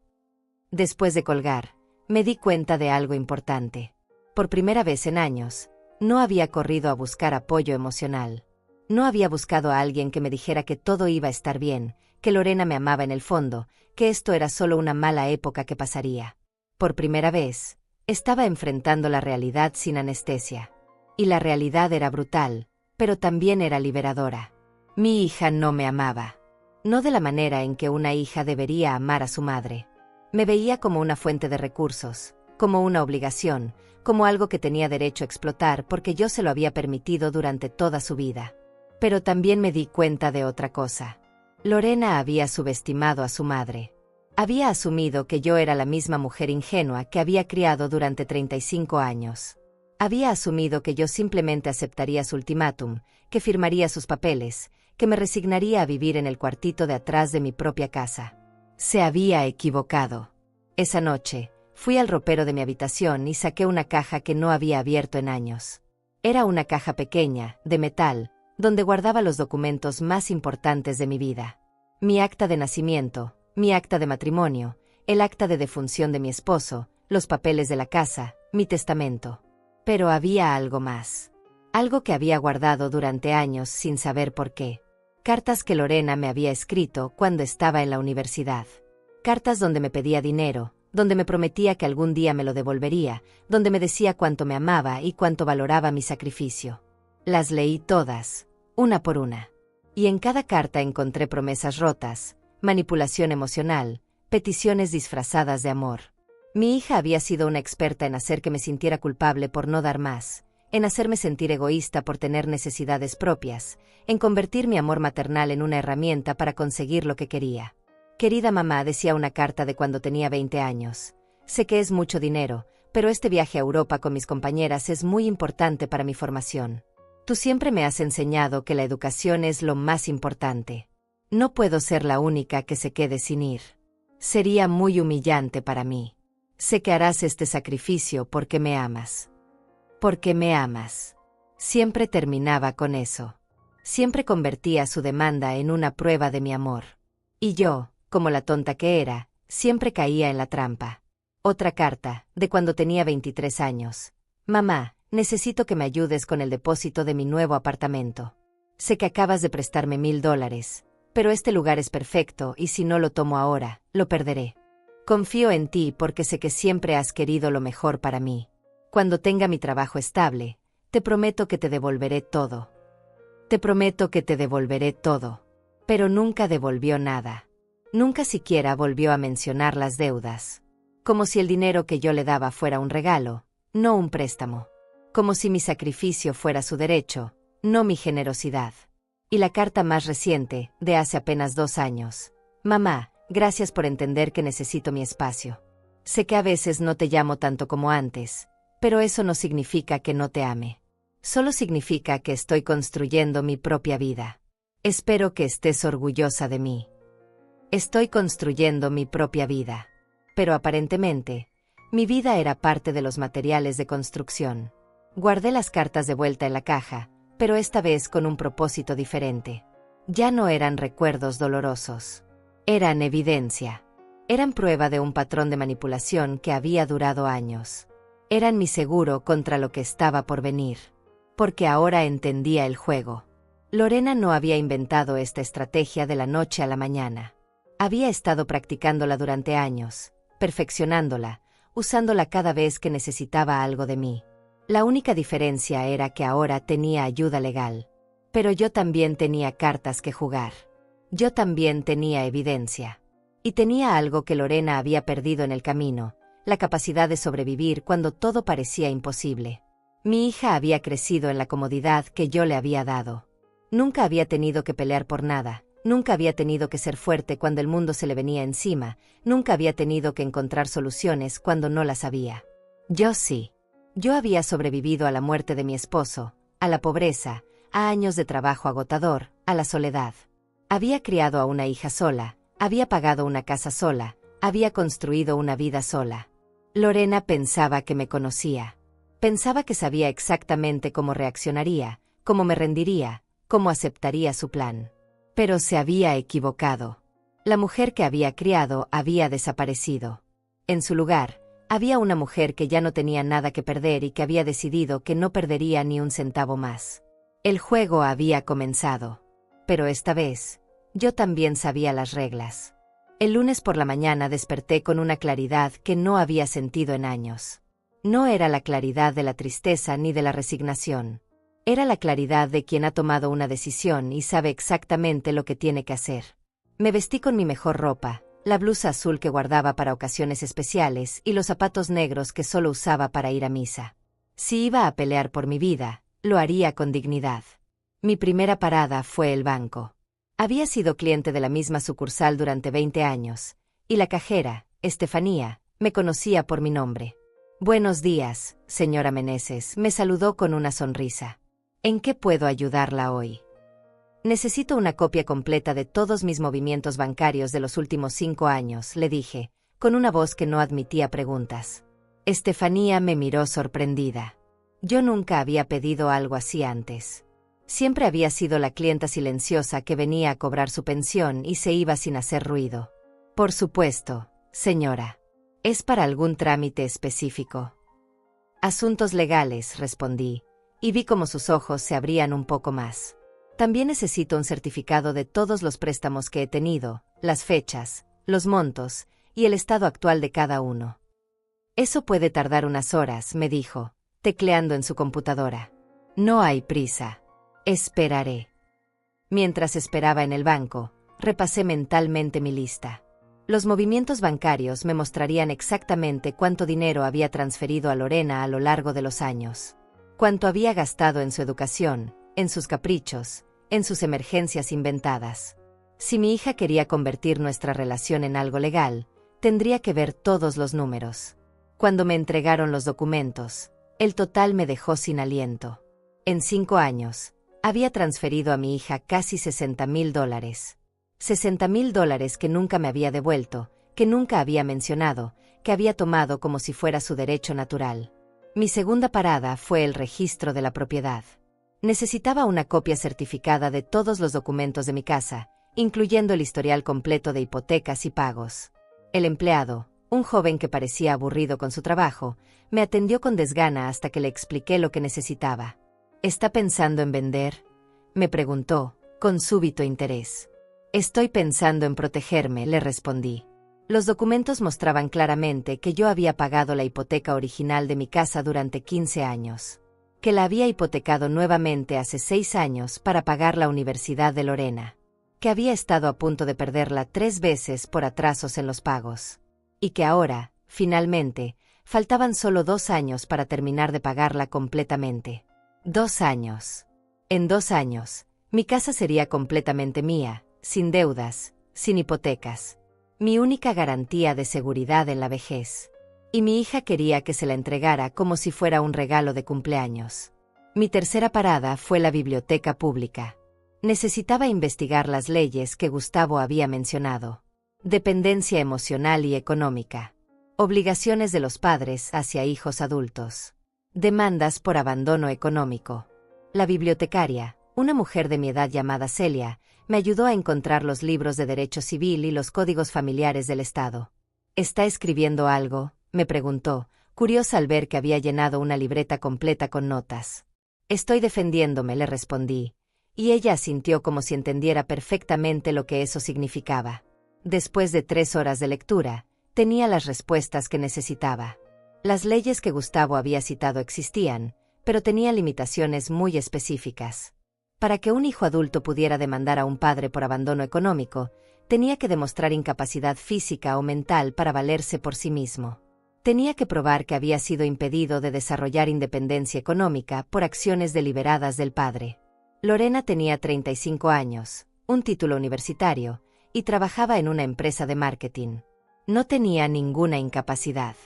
S1: Después de colgar, me di cuenta de algo importante. Por primera vez en años, no había corrido a buscar apoyo emocional. No había buscado a alguien que me dijera que todo iba a estar bien, que Lorena me amaba en el fondo, que esto era solo una mala época que pasaría. Por primera vez, estaba enfrentando la realidad sin anestesia. Y la realidad era brutal, pero también era liberadora. Mi hija no me amaba. No de la manera en que una hija debería amar a su madre. Me veía como una fuente de recursos, como una obligación, como algo que tenía derecho a explotar porque yo se lo había permitido durante toda su vida. Pero también me di cuenta de otra cosa. Lorena había subestimado a su madre. Había asumido que yo era la misma mujer ingenua que había criado durante 35 años. Había asumido que yo simplemente aceptaría su ultimátum, que firmaría sus papeles, que me resignaría a vivir en el cuartito de atrás de mi propia casa. Se había equivocado. Esa noche, fui al ropero de mi habitación y saqué una caja que no había abierto en años. Era una caja pequeña, de metal, donde guardaba los documentos más importantes de mi vida. Mi acta de nacimiento, mi acta de matrimonio, el acta de defunción de mi esposo, los papeles de la casa, mi testamento. Pero había algo más. Algo que había guardado durante años sin saber por qué. Cartas que Lorena me había escrito cuando estaba en la universidad. Cartas donde me pedía dinero, donde me prometía que algún día me lo devolvería, donde me decía cuánto me amaba y cuánto valoraba mi sacrificio. Las leí todas, una por una. Y en cada carta encontré promesas rotas, manipulación emocional, peticiones disfrazadas de amor. Mi hija había sido una experta en hacer que me sintiera culpable por no dar más, en hacerme sentir egoísta por tener necesidades propias, en convertir mi amor maternal en una herramienta para conseguir lo que quería. «Querida mamá», decía una carta de cuando tenía 20 años, «sé que es mucho dinero, pero este viaje a Europa con mis compañeras es muy importante para mi formación. Tú siempre me has enseñado que la educación es lo más importante. No puedo ser la única que se quede sin ir. Sería muy humillante para mí. Sé que harás este sacrificio porque me amas». «Porque me amas». Siempre terminaba con eso. Siempre convertía su demanda en una prueba de mi amor. Y yo, como la tonta que era, siempre caía en la trampa. Otra carta, de cuando tenía 23 años. «Mamá, necesito que me ayudes con el depósito de mi nuevo apartamento. Sé que acabas de prestarme $1000, pero este lugar es perfecto y si no lo tomo ahora, lo perderé. Confío en ti porque sé que siempre has querido lo mejor para mí. Cuando tenga mi trabajo estable, te prometo que te devolveré todo». Te prometo que te devolveré todo. Pero nunca devolvió nada. Nunca siquiera volvió a mencionar las deudas. Como si el dinero que yo le daba fuera un regalo, no un préstamo. Como si mi sacrificio fuera su derecho, no mi generosidad. Y la carta más reciente, de hace apenas 2 años. Mamá, gracias por entender que necesito mi espacio. Sé que a veces no te llamo tanto como antes, pero eso no significa que no te ame. Solo significa que estoy construyendo mi propia vida. Espero que estés orgullosa de mí. Estoy construyendo mi propia vida. Pero aparentemente, mi vida era parte de los materiales de construcción. Guardé las cartas de vuelta en la caja, pero esta vez con un propósito diferente. Ya no eran recuerdos dolorosos. Eran evidencia. Eran prueba de un patrón de manipulación que había durado años. Eran mi seguro contra lo que estaba por venir. Porque ahora entendía el juego. Lorena no había inventado esta estrategia de la noche a la mañana. Había estado practicándola durante años, perfeccionándola, usándola cada vez que necesitaba algo de mí. La única diferencia era que ahora tenía ayuda legal. Pero yo también tenía cartas que jugar. Yo también tenía evidencia. Y tenía algo que Lorena había perdido en el camino, la capacidad de sobrevivir cuando todo parecía imposible. Mi hija había crecido en la comodidad que yo le había dado. Nunca había tenido que pelear por nada, nunca había tenido que ser fuerte cuando el mundo se le venía encima, nunca había tenido que encontrar soluciones cuando no las había. Yo sí. Yo había sobrevivido a la muerte de mi esposo, a la pobreza, a años de trabajo agotador, a la soledad. Había criado a una hija sola, había pagado una casa sola, había construido una vida sola. Lorena pensaba que me conocía. Pensaba que sabía exactamente cómo reaccionaría, cómo me rendiría, cómo aceptaría su plan. Pero se había equivocado. La mujer que había criado había desaparecido. En su lugar, había una mujer que ya no tenía nada que perder y que había decidido que no perdería ni un centavo más. El juego había comenzado. Pero esta vez, yo también sabía las reglas. El lunes por la mañana desperté con una claridad que no había sentido en años. No era la claridad de la tristeza ni de la resignación. Era la claridad de quien ha tomado una decisión y sabe exactamente lo que tiene que hacer. Me vestí con mi mejor ropa, la blusa azul que guardaba para ocasiones especiales y los zapatos negros que solo usaba para ir a misa. Si iba a pelear por mi vida, lo haría con dignidad. Mi primera parada fue el banco. Había sido cliente de la misma sucursal durante 20 años, y la cajera, Estefanía, me conocía por mi nombre. «Buenos días, señora Meneses», me saludó con una sonrisa. «¿En qué puedo ayudarla hoy?» «Necesito una copia completa de todos mis movimientos bancarios de los últimos 5 años», le dije, con una voz que no admitía preguntas. Estefanía me miró sorprendida. Yo nunca había pedido algo así antes. Siempre había sido la clienta silenciosa que venía a cobrar su pensión y se iba sin hacer ruido. «Por supuesto, señora. ¿Es para algún trámite específico?» «Asuntos legales», respondí, y vi como sus ojos se abrían un poco más. «También necesito un certificado de todos los préstamos que he tenido, las fechas, los montos y el estado actual de cada uno». «Eso puede tardar unas horas», me dijo, tecleando en su computadora. «No hay prisa. Esperaré». Mientras esperaba en el banco, repasé mentalmente mi lista. Los movimientos bancarios me mostrarían exactamente cuánto dinero había transferido a Lorena a lo largo de los años. Cuánto había gastado en su educación, en sus caprichos, en sus emergencias inventadas. Si mi hija quería convertir nuestra relación en algo legal, tendría que ver todos los números. Cuando me entregaron los documentos, el total me dejó sin aliento. En 5 años, había transferido a mi hija casi $60,000. $60,000 que nunca me había devuelto, que nunca había mencionado, que había tomado como si fuera su derecho natural. Mi segunda parada fue el registro de la propiedad. Necesitaba una copia certificada de todos los documentos de mi casa, incluyendo el historial completo de hipotecas y pagos. El empleado, un joven que parecía aburrido con su trabajo, me atendió con desgana hasta que le expliqué lo que necesitaba. «¿Está pensando en vender?», me preguntó, con súbito interés. «Estoy pensando en protegerme», le respondí. Los documentos mostraban claramente que yo había pagado la hipoteca original de mi casa durante 15 años. Que la había hipotecado nuevamente hace 6 años para pagar la universidad de Lorena. Que había estado a punto de perderla 3 veces por atrasos en los pagos. Y que ahora, finalmente, Faltaban solo 2 años para terminar de pagarla completamente. 2 años. En 2 años, mi casa sería completamente mía, sin deudas, sin hipotecas. Mi única garantía de seguridad en la vejez. Y mi hija quería que se la entregara como si fuera un regalo de cumpleaños. Mi tercera parada fue la biblioteca pública. Necesitaba investigar las leyes que Gustavo había mencionado. Dependencia emocional y económica. Obligaciones de los padres hacia hijos adultos. Demandas por abandono económico. La bibliotecaria, una mujer de mi edad llamada Celia, me ayudó a encontrar los libros de derecho civil y los códigos familiares del Estado. ¿Está escribiendo algo?, me preguntó, curiosa al ver que había llenado una libreta completa con notas. Estoy defendiéndome, le respondí, y ella asintió como si entendiera perfectamente lo que eso significaba. Después de 3 horas de lectura, tenía las respuestas que necesitaba. Las leyes que Gustavo había citado existían, pero tenía limitaciones muy específicas. Para que un hijo adulto pudiera demandar a un padre por abandono económico, tenía que demostrar incapacidad física o mental para valerse por sí mismo. Tenía que probar que había sido impedido de desarrollar independencia económica por acciones deliberadas del padre. Lorena tenía 35 años, un título universitario, y trabajaba en una empresa de marketing. No tenía ninguna incapacidad.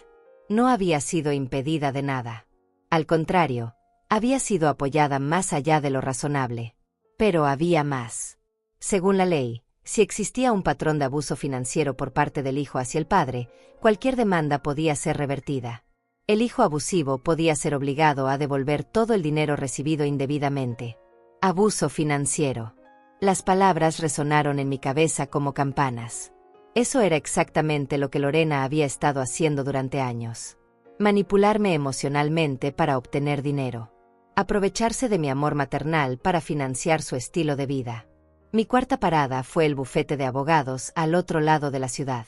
S1: No había sido impedida de nada. Al contrario, había sido apoyada más allá de lo razonable. Pero había más. Según la ley, si existía un patrón de abuso financiero por parte del hijo hacia el padre, cualquier demanda podía ser revertida. El hijo abusivo podía ser obligado a devolver todo el dinero recibido indebidamente. Abuso financiero. Las palabras resonaron en mi cabeza como campanas. Eso era exactamente lo que Lorena había estado haciendo durante años. Manipularme emocionalmente para obtener dinero. Aprovecharse de mi amor maternal para financiar su estilo de vida. Mi cuarta parada fue el bufete de abogados al otro lado de la ciudad.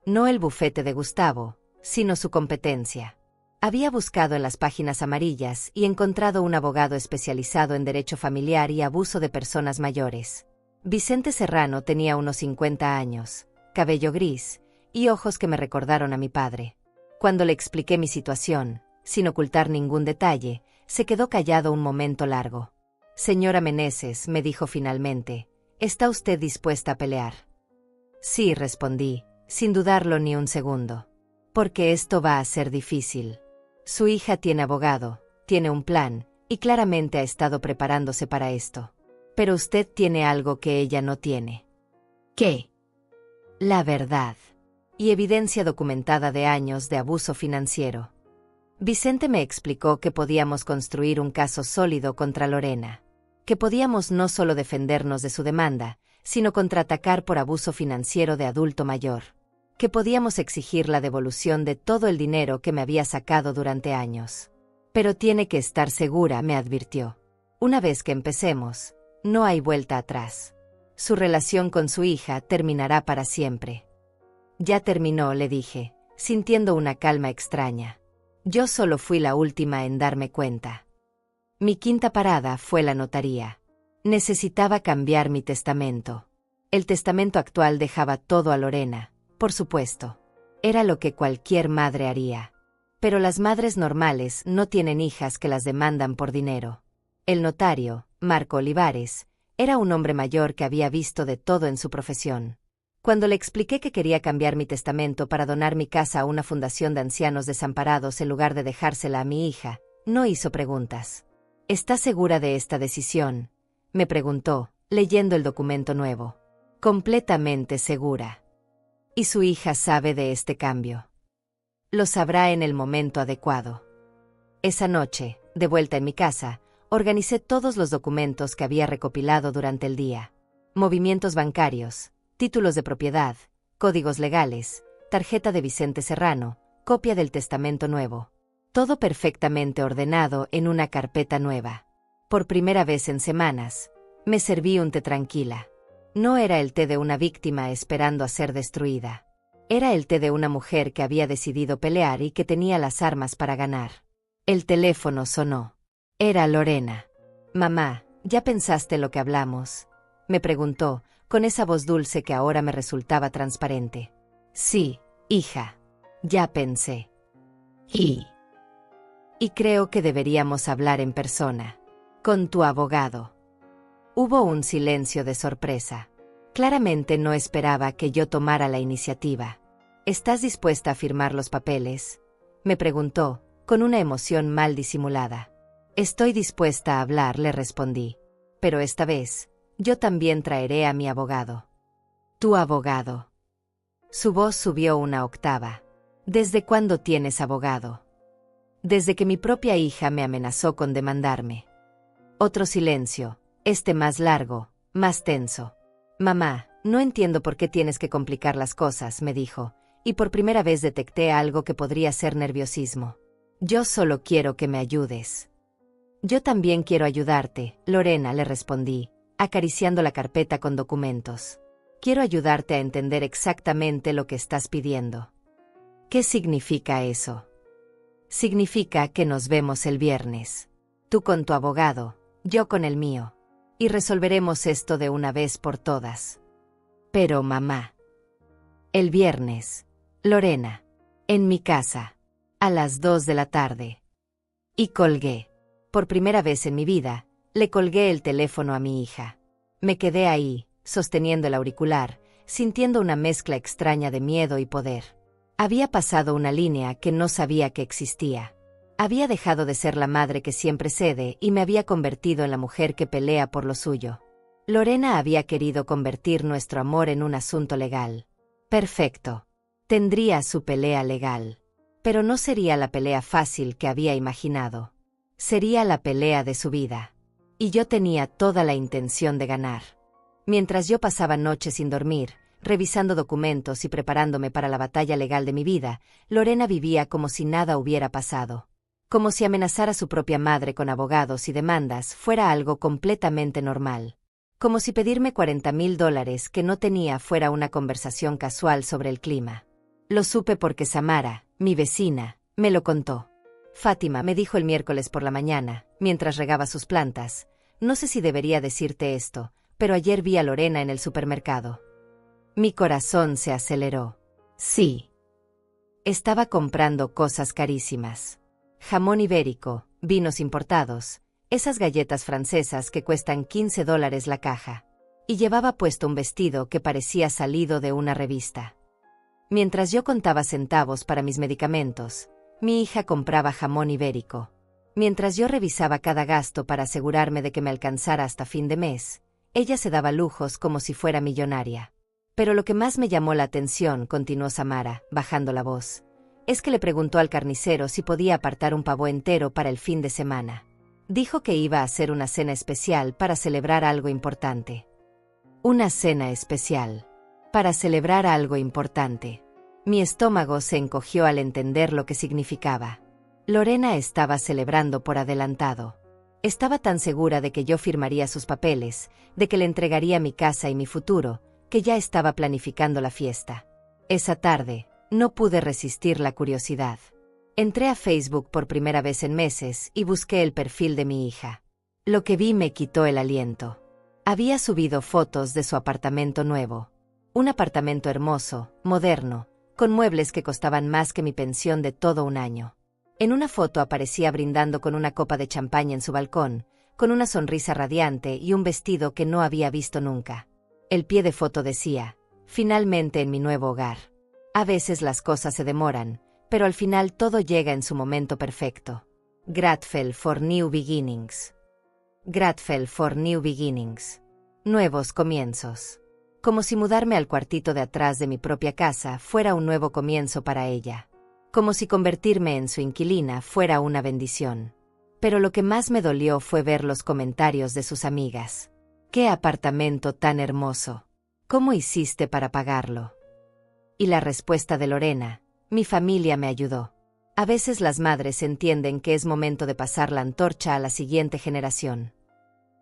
S1: No el bufete de Gustavo, sino su competencia. Había buscado en las páginas amarillas y encontrado un abogado especializado en derecho familiar y abuso de personas mayores. Vicente Serrano tenía unos 50 años, cabello gris, y ojos que me recordaron a mi padre. Cuando le expliqué mi situación, sin ocultar ningún detalle, se quedó callado un momento largo. Señora Meneses, me dijo finalmente, ¿está usted dispuesta a pelear? Sí, respondí, sin dudarlo ni un segundo. Porque esto va a ser difícil. Su hija tiene abogado, tiene un plan, y claramente ha estado preparándose para esto. Pero usted tiene algo que ella no tiene. ¿Qué? La verdad. Y evidencia documentada de años de abuso financiero. Vicente me explicó que podíamos construir un caso sólido contra Lorena. Que podíamos no solo defendernos de su demanda, sino contraatacar por abuso financiero de adulto mayor. Que podíamos exigir la devolución de todo el dinero que me había sacado durante años. Pero tiene que estar segura, me advirtió. Una vez que empecemos, no hay vuelta atrás. Su relación con su hija terminará para siempre. Ya terminó, le dije, sintiendo una calma extraña. Yo solo fui la última en darme cuenta. Mi quinta parada fue la notaría. Necesitaba cambiar mi testamento. El testamento actual dejaba todo a Lorena, por supuesto. Era lo que cualquier madre haría. Pero las madres normales no tienen hijas que las demandan por dinero. El notario, Marco Olivares, era un hombre mayor que había visto de todo en su profesión. Cuando le expliqué que quería cambiar mi testamento para donar mi casa a una fundación de ancianos desamparados en lugar de dejársela a mi hija, no hizo preguntas. ¿Está segura de esta decisión?, me preguntó, leyendo el documento nuevo. Completamente segura. ¿Y su hija sabe de este cambio? Lo sabrá en el momento adecuado. Esa noche, de vuelta en mi casa, organicé todos los documentos que había recopilado durante el día. Movimientos bancarios, títulos de propiedad, códigos legales, tarjeta de Vicente Serrano, copia del testamento nuevo. Todo perfectamente ordenado en una carpeta nueva. Por primera vez en semanas, me serví un té tranquila. No era el té de una víctima esperando a ser destruida. Era el té de una mujer que había decidido pelear y que tenía las armas para ganar. El teléfono sonó. Era Lorena. «Mamá, ¿ya pensaste lo que hablamos?», me preguntó, con esa voz dulce que ahora me resultaba transparente. «Sí, hija. Ya pensé». Y creo que deberíamos hablar en persona. Con tu abogado. Hubo un silencio de sorpresa. Claramente no esperaba que yo tomara la iniciativa. ¿Estás dispuesta a firmar los papeles?, me preguntó, con una emoción mal disimulada. Estoy dispuesta a hablar, le respondí. Pero esta vez, yo también traeré a mi abogado. ¿Tu abogado? Su voz subió una octava. ¿Desde cuándo tienes abogado? Desde que mi propia hija me amenazó con demandarme. Otro silencio, este más largo, más tenso. Mamá, no entiendo por qué tienes que complicar las cosas, me dijo, y por primera vez detecté algo que podría ser nerviosismo. Yo solo quiero que me ayudes. Yo también quiero ayudarte, Lorena, le respondí, acariciando la carpeta con documentos. Quiero ayudarte a entender exactamente lo que estás pidiendo. ¿Qué significa eso? Significa que nos vemos el viernes. Tú con tu abogado, yo con el mío. Y resolveremos esto de una vez por todas. Pero mamá. El viernes. Lorena. En mi casa. A las 2 de la tarde. Y colgué. Por primera vez en mi vida, le colgué el teléfono a mi hija. Me quedé ahí, sosteniendo el auricular, sintiendo una mezcla extraña de miedo y poder. Había pasado una línea que no sabía que existía. Había dejado de ser la madre que siempre cede y me había convertido en la mujer que pelea por lo suyo. Lorena había querido convertir nuestro amor en un asunto legal. Perfecto. Tendría su pelea legal. Pero no sería la pelea fácil que había imaginado. Sería la pelea de su vida. Y yo tenía toda la intención de ganar. Mientras yo pasaba noches sin dormir, revisando documentos y preparándome para la batalla legal de mi vida, Lorena vivía como si nada hubiera pasado. Como si amenazar a su propia madre con abogados y demandas fuera algo completamente normal. Como si pedirme $40,000 que no tenía fuera una conversación casual sobre el clima. Lo supe porque Samara, mi vecina, me lo contó. Fátima me dijo el miércoles por la mañana, mientras regaba sus plantas, no sé si debería decirte esto, pero ayer vi a Lorena en el supermercado. Mi corazón se aceleró. Sí. Estaba comprando cosas carísimas. Jamón ibérico, vinos importados, esas galletas francesas que cuestan $15 la caja. Y llevaba puesto un vestido que parecía salido de una revista. Mientras yo contaba centavos para mis medicamentos, mi hija compraba jamón ibérico. Mientras yo revisaba cada gasto para asegurarme de que me alcanzara hasta fin de mes, ella se daba lujos como si fuera millonaria. Pero lo que más me llamó la atención, continuó Samara, bajando la voz, es que le preguntó al carnicero si podía apartar un pavo entero para el fin de semana. Dijo que iba a hacer una cena especial para celebrar algo importante. Una cena especial. Para celebrar algo importante. Mi estómago se encogió al entender lo que significaba. Lorena estaba celebrando por adelantado. Estaba tan segura de que yo firmaría sus papeles, de que le entregaría mi casa y mi futuro, que ya estaba planificando la fiesta. Esa tarde, no pude resistir la curiosidad. Entré a Facebook por primera vez en meses y busqué el perfil de mi hija. Lo que vi me quitó el aliento. Había subido fotos de su apartamento nuevo. Un apartamento hermoso, moderno, con muebles que costaban más que mi pensión de todo un año. En una foto aparecía brindando con una copa de champaña en su balcón, con una sonrisa radiante y un vestido que no había visto nunca. El pie de foto decía, finalmente en mi nuevo hogar. A veces las cosas se demoran, pero al final todo llega en su momento perfecto. Grateful for new beginnings. Grateful for new beginnings. Nuevos comienzos. Como si mudarme al cuartito de atrás de mi propia casa fuera un nuevo comienzo para ella. Como si convertirme en su inquilina fuera una bendición. Pero lo que más me dolió fue ver los comentarios de sus amigas. ¡Qué apartamento tan hermoso! ¿Cómo hiciste para pagarlo? Y la respuesta de Lorena, mi familia me ayudó. A veces las madres entienden que es momento de pasar la antorcha a la siguiente generación.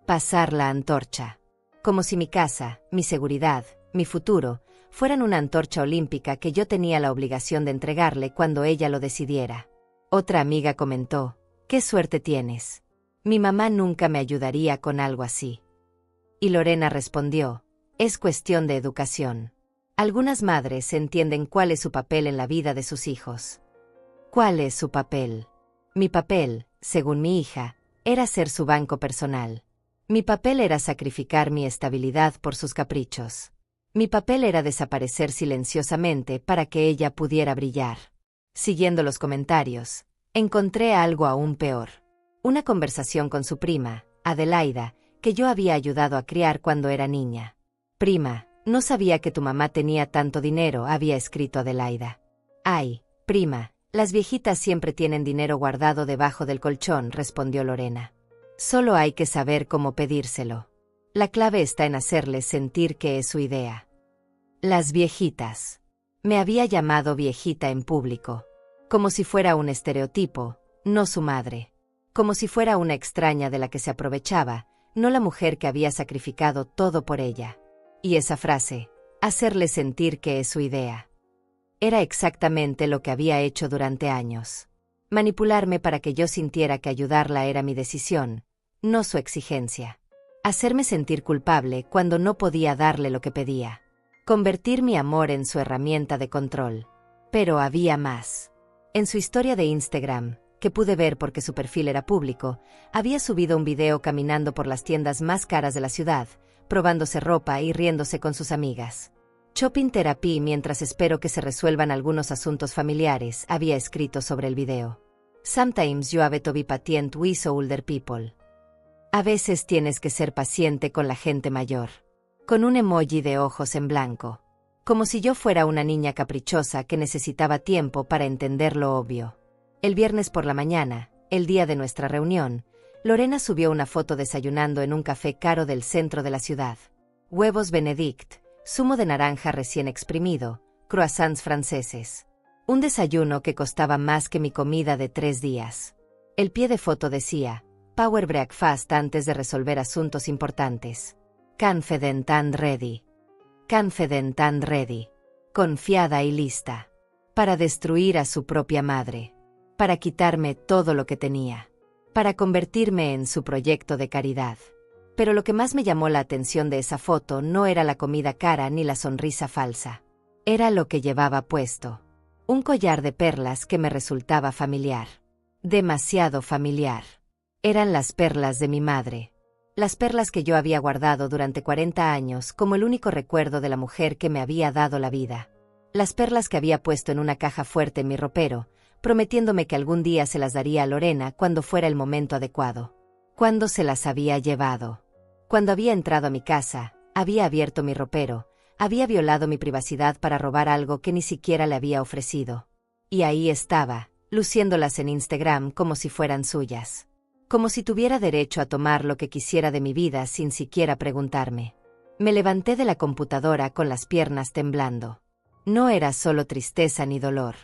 S1: Pasar la antorcha. Como si mi casa, mi seguridad, mi futuro, fueran una antorcha olímpica que yo tenía la obligación de entregarle cuando ella lo decidiera. Otra amiga comentó, «¡Qué suerte tienes! Mi mamá nunca me ayudaría con algo así». Y Lorena respondió, «Es cuestión de educación. Algunas madres entienden cuál es su papel en la vida de sus hijos». ¿Cuál es su papel? Mi papel, según mi hija, era ser su banco personal. Mi papel era sacrificar mi estabilidad por sus caprichos. Mi papel era desaparecer silenciosamente para que ella pudiera brillar. Siguiendo los comentarios, encontré algo aún peor. Una conversación con su prima, Adelaida, que yo había ayudado a criar cuando era niña. Prima, no sabía que tu mamá tenía tanto dinero, había escrito Adelaida. Ay, prima, las viejitas siempre tienen dinero guardado debajo del colchón, respondió Lorena. Solo hay que saber cómo pedírselo. La clave está en hacerles sentir que es su idea. Las viejitas. Me había llamado viejita en público. Como si fuera un estereotipo, no su madre. Como si fuera una extraña de la que se aprovechaba, no la mujer que había sacrificado todo por ella. Y esa frase, hacerle sentir que es su idea. Era exactamente lo que había hecho durante años. Manipularme para que yo sintiera que ayudarla era mi decisión, no su exigencia. Hacerme sentir culpable cuando no podía darle lo que pedía. Convertir mi amor en su herramienta de control. Pero había más. En su historia de Instagram, que pude ver porque su perfil era público, había subido un video caminando por las tiendas más caras de la ciudad, probándose ropa y riéndose con sus amigas. Shopping therapy mientras espero que se resuelvan algunos asuntos familiares, había escrito sobre el video. Sometimes you have to be patient with older people. A veces tienes que ser paciente con la gente mayor. Con un emoji de ojos en blanco. Como si yo fuera una niña caprichosa que necesitaba tiempo para entender lo obvio. El viernes por la mañana, el día de nuestra reunión, Lorena subió una foto desayunando en un café caro del centro de la ciudad. Huevos Benedict, zumo de naranja recién exprimido, croissants franceses. Un desayuno que costaba más que mi comida de 3 días. El pie de foto decía, Power Breakfast antes de resolver asuntos importantes. Confident and ready. Confident and ready. Confiada y lista. Para destruir a su propia madre. Para quitarme todo lo que tenía. Para convertirme en su proyecto de caridad. Pero lo que más me llamó la atención de esa foto no era la comida cara ni la sonrisa falsa. Era lo que llevaba puesto. Un collar de perlas que me resultaba familiar. Demasiado familiar. Eran las perlas de mi madre. Las perlas que yo había guardado durante 40 años como el único recuerdo de la mujer que me había dado la vida. Las perlas que había puesto en una caja fuerte en mi ropero, prometiéndome que algún día se las daría a Lorena cuando fuera el momento adecuado. Cuando se las había llevado. Cuando había entrado a mi casa, había abierto mi ropero, había violado mi privacidad para robar algo que ni siquiera le había ofrecido. Y ahí estaba, luciéndolas en Instagram como si fueran suyas. Como si tuviera derecho a tomar lo que quisiera de mi vida sin siquiera preguntarme. Me levanté de la computadora con las piernas temblando. No era solo tristeza ni dolor.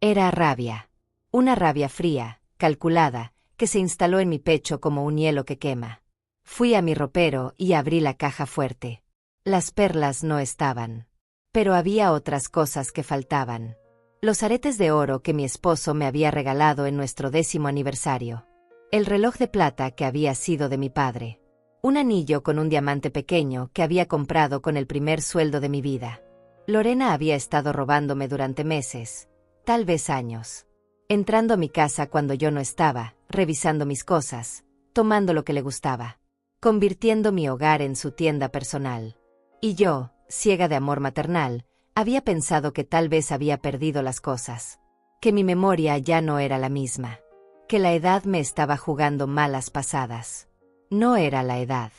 S1: Era rabia. Una rabia fría, calculada, que se instaló en mi pecho como un hielo que quema. Fui a mi ropero y abrí la caja fuerte. Las perlas no estaban. Pero había otras cosas que faltaban. Los aretes de oro que mi esposo me había regalado en nuestro 10º aniversario. El reloj de plata que había sido de mi padre. Un anillo con un diamante pequeño que había comprado con el primer sueldo de mi vida. Lorena había estado robándome durante meses, tal vez años. Entrando a mi casa cuando yo no estaba, revisando mis cosas, tomando lo que le gustaba. Convirtiendo mi hogar en su tienda personal. Y yo, ciega de amor maternal, había pensado que tal vez había perdido las cosas. Que mi memoria ya no era la misma. Que la edad me estaba jugando malas pasadas. No era la edad.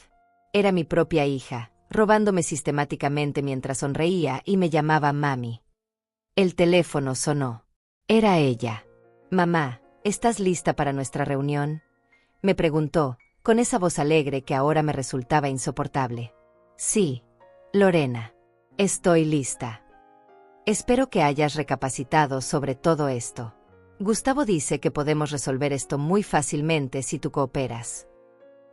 S1: Era mi propia hija, robándome sistemáticamente mientras sonreía y me llamaba mami. El teléfono sonó. Era ella. Mamá, ¿estás lista para nuestra reunión? Me preguntó, con esa voz alegre que ahora me resultaba insoportable. Sí, Lorena. Estoy lista. Espero que hayas recapacitado sobre todo esto. Gustavo dice que podemos resolver esto muy fácilmente si tú cooperas.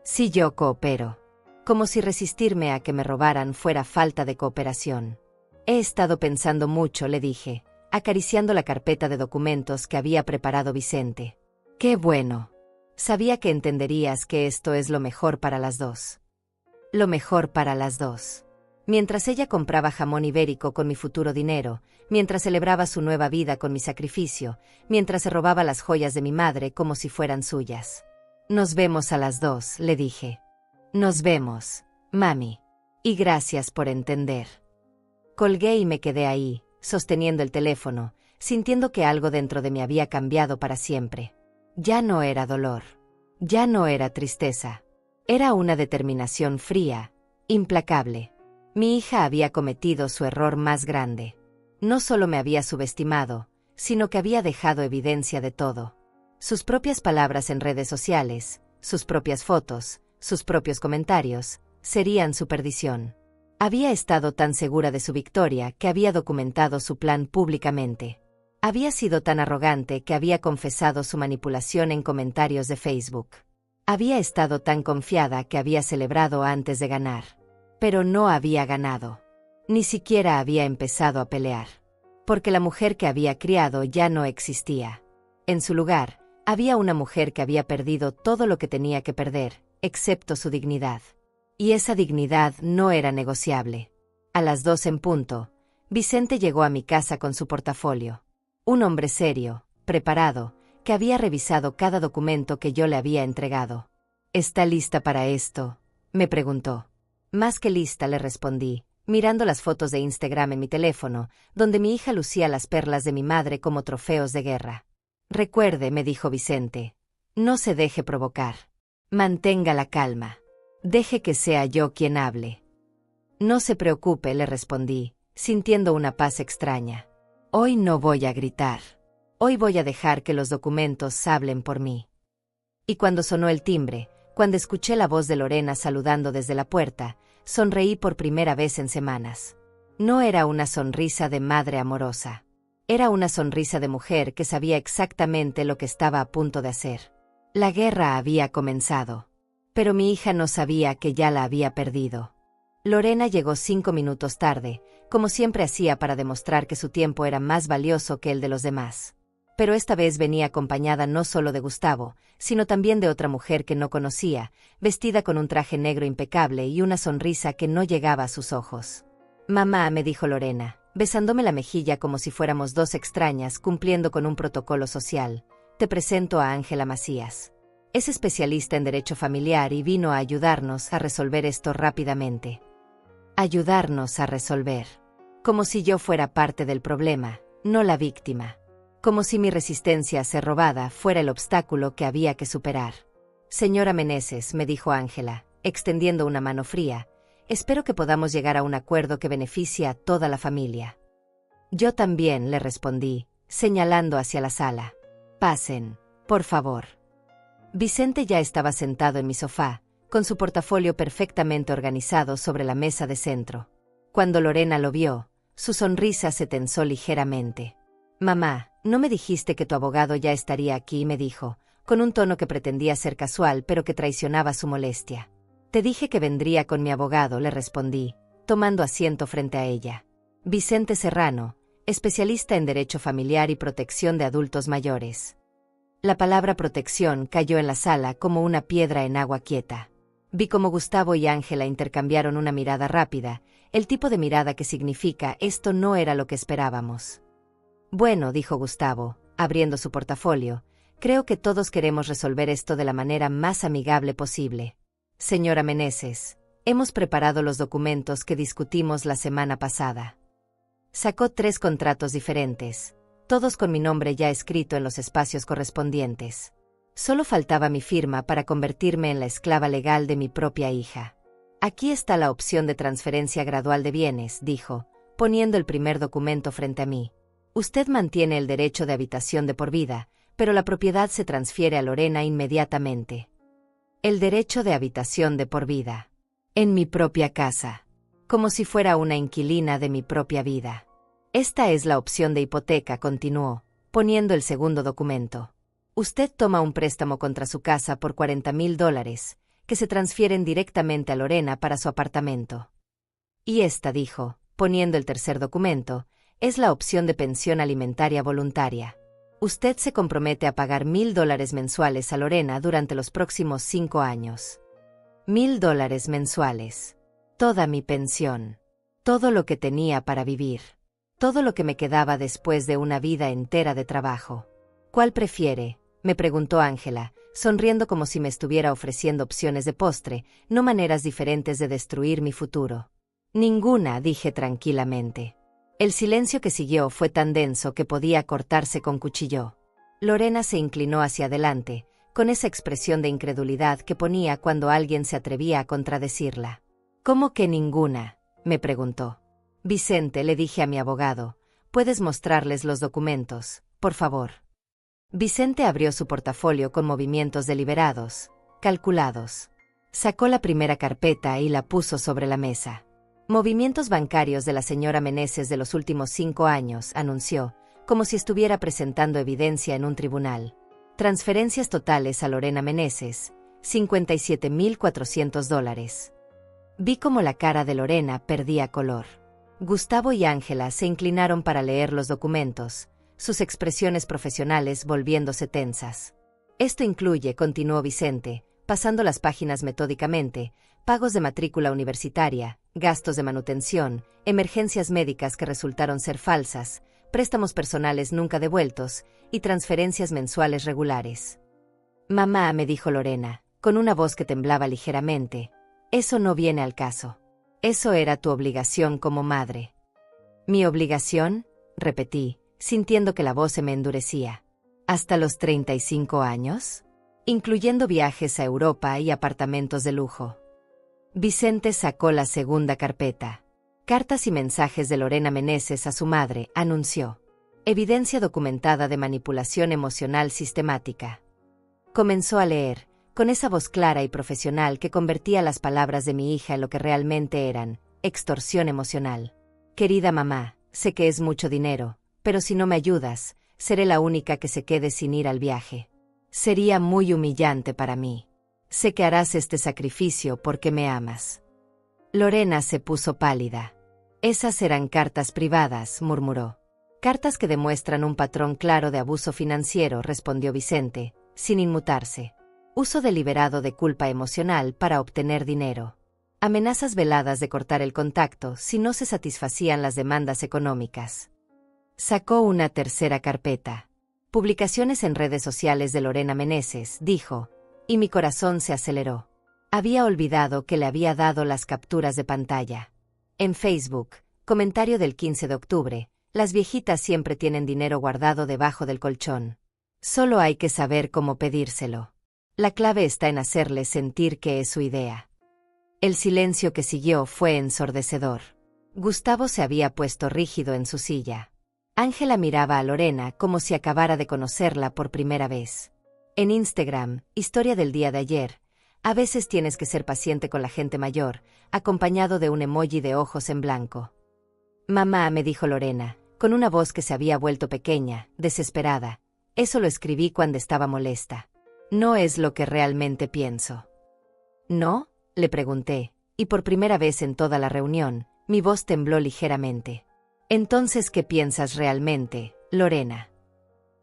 S1: Si yo coopero. Como si resistirme a que me robaran fuera falta de cooperación. He estado pensando mucho, le dije, acariciando la carpeta de documentos que había preparado Vicente. ¡Qué bueno! Sabía que entenderías que esto es lo mejor para las dos. Lo mejor para las dos. Mientras ella compraba jamón ibérico con mi futuro dinero, mientras celebraba su nueva vida con mi sacrificio, mientras se robaba las joyas de mi madre como si fueran suyas. Nos vemos a las 2, le dije. Nos vemos, mami. Y gracias por entender. Colgué y me quedé ahí, sosteniendo el teléfono, sintiendo que algo dentro de mí había cambiado para siempre. Ya no era dolor. Ya no era tristeza. Era una determinación fría, implacable. Mi hija había cometido su error más grande. No solo me había subestimado, sino que había dejado evidencia de todo. Sus propias palabras en redes sociales, sus propias fotos, sus propios comentarios, serían su perdición. Había estado tan segura de su victoria que había documentado su plan públicamente. Había sido tan arrogante que había confesado su manipulación en comentarios de Facebook. Había estado tan confiada que había celebrado antes de ganar. Pero no había ganado. Ni siquiera había empezado a pelear. Porque la mujer que había criado ya no existía. En su lugar, había una mujer que había perdido todo lo que tenía que perder, excepto su dignidad. Y esa dignidad no era negociable. A las 2 en punto, Vicente llegó a mi casa con su portafolio. Un hombre serio, preparado, que había revisado cada documento que yo le había entregado. ¿Está lista para esto?, me preguntó. Más que lista, le respondí, mirando las fotos de Instagram en mi teléfono, donde mi hija lucía las perlas de mi madre como trofeos de guerra. Recuerde, me dijo Vicente, no se deje provocar. Mantenga la calma. Deje que sea yo quien hable. No se preocupe, le respondí, sintiendo una paz extraña. Hoy no voy a gritar. Hoy voy a dejar que los documentos hablen por mí. Y cuando sonó el timbre, cuando escuché la voz de Lorena saludando desde la puerta, sonreí por primera vez en semanas. No era una sonrisa de madre amorosa. Era una sonrisa de mujer que sabía exactamente lo que estaba a punto de hacer. La guerra había comenzado. Pero mi hija no sabía que ya la había perdido. Lorena llegó 5 minutos tarde, como siempre hacía para demostrar que su tiempo era más valioso que el de los demás. Pero esta vez venía acompañada no solo de Gustavo, sino también de otra mujer que no conocía, vestida con un traje negro impecable y una sonrisa que no llegaba a sus ojos. Mamá, me dijo Lorena, besándome la mejilla como si fuéramos dos extrañas cumpliendo con un protocolo social, te presento a Ángela Macías. Es especialista en derecho familiar y vino a ayudarnos a resolver esto rápidamente. Ayudarnos a resolver. Como si yo fuera parte del problema, no la víctima. Como si mi resistencia a ser robada fuera el obstáculo que había que superar. Señora Meneses, me dijo Ángela, extendiendo una mano fría, espero que podamos llegar a un acuerdo que beneficie a toda la familia. Yo también, le respondí, señalando hacia la sala. Pasen, por favor. Vicente ya estaba sentado en mi sofá, con su portafolio perfectamente organizado sobre la mesa de centro. Cuando Lorena lo vio, su sonrisa se tensó ligeramente. Mamá, ¿no me dijiste que tu abogado ya estaría aquí?, me dijo, con un tono que pretendía ser casual pero que traicionaba su molestia. Te dije que vendría con mi abogado, le respondí, tomando asiento frente a ella. Vicente Serrano, especialista en derecho familiar y protección de adultos mayores. La palabra protección cayó en la sala como una piedra en agua quieta. Vi cómo Gustavo y Ángela intercambiaron una mirada rápida, el tipo de mirada que significa esto no era lo que esperábamos. Bueno, dijo Gustavo, abriendo su portafolio, creo que todos queremos resolver esto de la manera más amigable posible. Señora Meneses, hemos preparado los documentos que discutimos la semana pasada. Sacó 3 contratos diferentes, todos con mi nombre ya escrito en los espacios correspondientes. Solo faltaba mi firma para convertirme en la esclava legal de mi propia hija. Aquí está la opción de transferencia gradual de bienes, dijo, poniendo el primer documento frente a mí. Usted mantiene el derecho de habitación de por vida, pero la propiedad se transfiere a Lorena inmediatamente. El derecho de habitación de por vida. En mi propia casa. Como si fuera una inquilina de mi propia vida. Esta es la opción de hipoteca, continuó, poniendo el segundo documento. Usted toma un préstamo contra su casa por $40,000, que se transfieren directamente a Lorena para su apartamento. Y esta, dijo, poniendo el tercer documento, es la opción de pensión alimentaria voluntaria. Usted se compromete a pagar $1,000 mensuales a Lorena durante los próximos 5 años. $1,000 mensuales. Toda mi pensión. Todo lo que tenía para vivir. Todo lo que me quedaba después de una vida entera de trabajo. ¿Cuál prefiere?, me preguntó Ángela, sonriendo como si me estuviera ofreciendo opciones de postre, no maneras diferentes de destruir mi futuro. Ninguna, dije tranquilamente. El silencio que siguió fue tan denso que podía cortarse con cuchillo. Lorena se inclinó hacia adelante, con esa expresión de incredulidad que ponía cuando alguien se atrevía a contradecirla. ¿Cómo que ninguna?, me preguntó. Vicente, le dije a mi abogado, ¿puedes mostrarles los documentos, por favor? Vicente abrió su portafolio con movimientos deliberados, calculados. Sacó la primera carpeta y la puso sobre la mesa. Movimientos bancarios de la señora Meneses de los últimos 5 años, anunció, como si estuviera presentando evidencia en un tribunal. Transferencias totales a Lorena Meneses, $57,400. Vi cómo la cara de Lorena perdía color. Gustavo y Ángela se inclinaron para leer los documentos, sus expresiones profesionales volviéndose tensas. Esto incluye, continuó Vicente, pasando las páginas metódicamente, pagos de matrícula universitaria, gastos de manutención, emergencias médicas que resultaron ser falsas, préstamos personales nunca devueltos y transferencias mensuales regulares. Mamá, me dijo Lorena, con una voz que temblaba ligeramente, eso no viene al caso. Eso era tu obligación como madre. ¿Mi obligación?, repetí, sintiendo que la voz se me endurecía. ¿Hasta los 35 años? Incluyendo viajes a Europa y apartamentos de lujo. Vicente sacó la segunda carpeta. Cartas y mensajes de Lorena Meneses a su madre, anunció. Evidencia documentada de manipulación emocional sistemática. Comenzó a leer, con esa voz clara y profesional que convertía las palabras de mi hija en lo que realmente eran, extorsión emocional. Querida mamá, sé que es mucho dinero, pero si no me ayudas, seré la única que se quede sin ir al viaje. Sería muy humillante para mí. Sé que harás este sacrificio porque me amas. Lorena se puso pálida. Esas eran cartas privadas, murmuró. Cartas que demuestran un patrón claro de abuso financiero, respondió Vicente, sin inmutarse. Uso deliberado de culpa emocional para obtener dinero. Amenazas veladas de cortar el contacto si no se satisfacían las demandas económicas. Sacó una tercera carpeta. Publicaciones en redes sociales de Lorena Meneses, dijo, y mi corazón se aceleró. Había olvidado que le había dado las capturas de pantalla. En Facebook, comentario del 15 de octubre, las viejitas siempre tienen dinero guardado debajo del colchón. Solo hay que saber cómo pedírselo. La clave está en hacerle sentir que es su idea. El silencio que siguió fue ensordecedor. Gustavo se había puesto rígido en su silla. Ángela miraba a Lorena como si acabara de conocerla por primera vez. En Instagram, historia del día de ayer, a veces tienes que ser paciente con la gente mayor, acompañado de un emoji de ojos en blanco. Mamá, me dijo Lorena, con una voz que se había vuelto pequeña, desesperada. Eso lo escribí cuando estaba molesta. No es lo que realmente pienso. ¿No?, le pregunté, y por primera vez en toda la reunión, mi voz tembló ligeramente. Entonces, ¿qué piensas realmente, Lorena?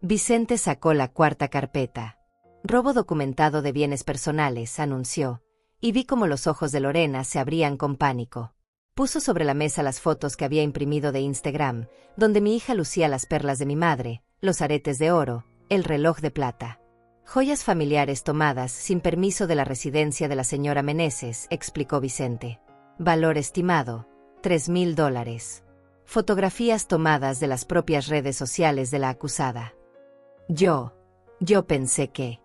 S1: Vicente sacó la cuarta carpeta. Robo documentado de bienes personales, anunció, y vi cómo los ojos de Lorena se abrían con pánico. Puso sobre la mesa las fotos que había imprimido de Instagram, donde mi hija lucía las perlas de mi madre, los aretes de oro, el reloj de plata. Joyas familiares tomadas sin permiso de la residencia de la señora Meneses, explicó Vicente. Valor estimado, $3,000. Fotografías tomadas de las propias redes sociales de la acusada. Yo pensé que...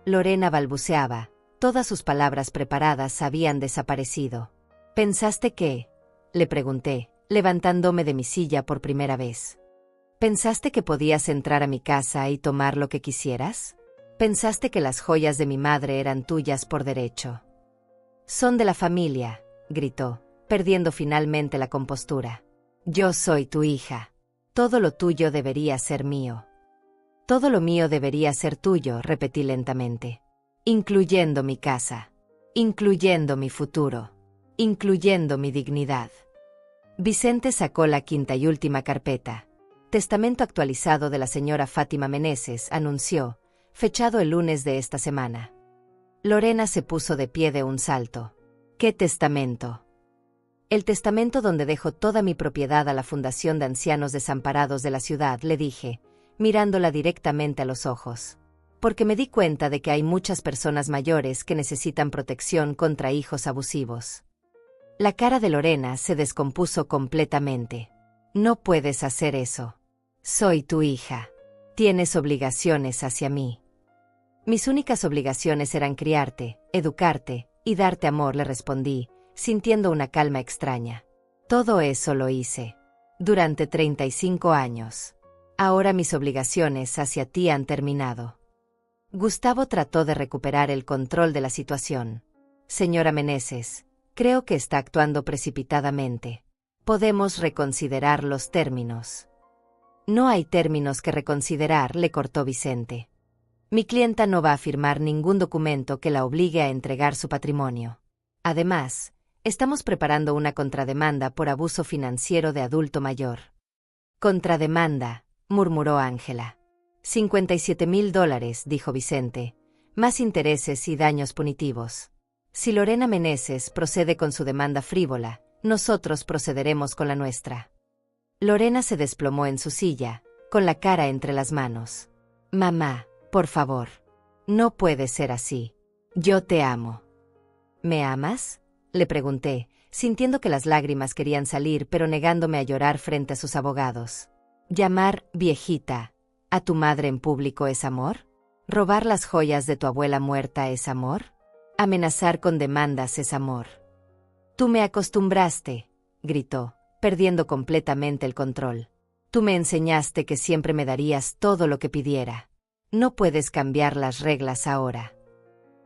S1: Lorena balbuceaba, todas sus palabras preparadas habían desaparecido. ¿Pensaste que? Le pregunté, levantándome de mi silla por primera vez. ¿Pensaste que podías entrar a mi casa y tomar lo que quisieras? ¿Pensaste que las joyas de mi madre eran tuyas por derecho? Son de la familia, gritó, perdiendo finalmente la compostura. Yo soy tu hija. Todo lo tuyo debería ser mío. Todo lo mío debería ser tuyo, repetí lentamente. Incluyendo mi casa. Incluyendo mi futuro. Incluyendo mi dignidad. Vicente sacó la quinta y última carpeta. Testamento actualizado de la señora Fátima Meneses, anunció, fechado el lunes de esta semana. Lorena se puso de pie de un salto. ¿Qué testamento? El testamento donde dejo toda mi propiedad a la Fundación de Ancianos Desamparados de la ciudad, le dije, mirándola directamente a los ojos. Porque me di cuenta de que hay muchas personas mayores que necesitan protección contra hijos abusivos. La cara de Lorena se descompuso completamente. No puedes hacer eso. Soy tu hija. Tienes obligaciones hacia mí. Mis únicas obligaciones eran criarte, educarte y darte amor, le respondí, sintiendo una calma extraña. Todo eso lo hice. Durante 35 años. Ahora mis obligaciones hacia ti han terminado. Gustavo trató de recuperar el control de la situación. Señora Meneses, creo que está actuando precipitadamente. Podemos reconsiderar los términos. No hay términos que reconsiderar, le cortó Vicente. Mi clienta no va a firmar ningún documento que la obligue a entregar su patrimonio. Además, estamos preparando una contrademanda por abuso financiero de adulto mayor. Contrademanda, murmuró Ángela. $57,000, dijo Vicente, más intereses y daños punitivos. Si Lorena Meneses procede con su demanda frívola, nosotros procederemos con la nuestra. Lorena se desplomó en su silla, con la cara entre las manos. Mamá, por favor. No puede ser así. Yo te amo. ¿Me amas?, le pregunté, sintiendo que las lágrimas querían salir pero negándome a llorar frente a sus abogados. ¿Llamar viejita a tu madre en público es amor? ¿Robar las joyas de tu abuela muerta es amor? ¿Amenazar con demandas es amor? Tú me acostumbraste, gritó, perdiendo completamente el control. Tú me enseñaste que siempre me darías todo lo que pidiera. No puedes cambiar las reglas ahora.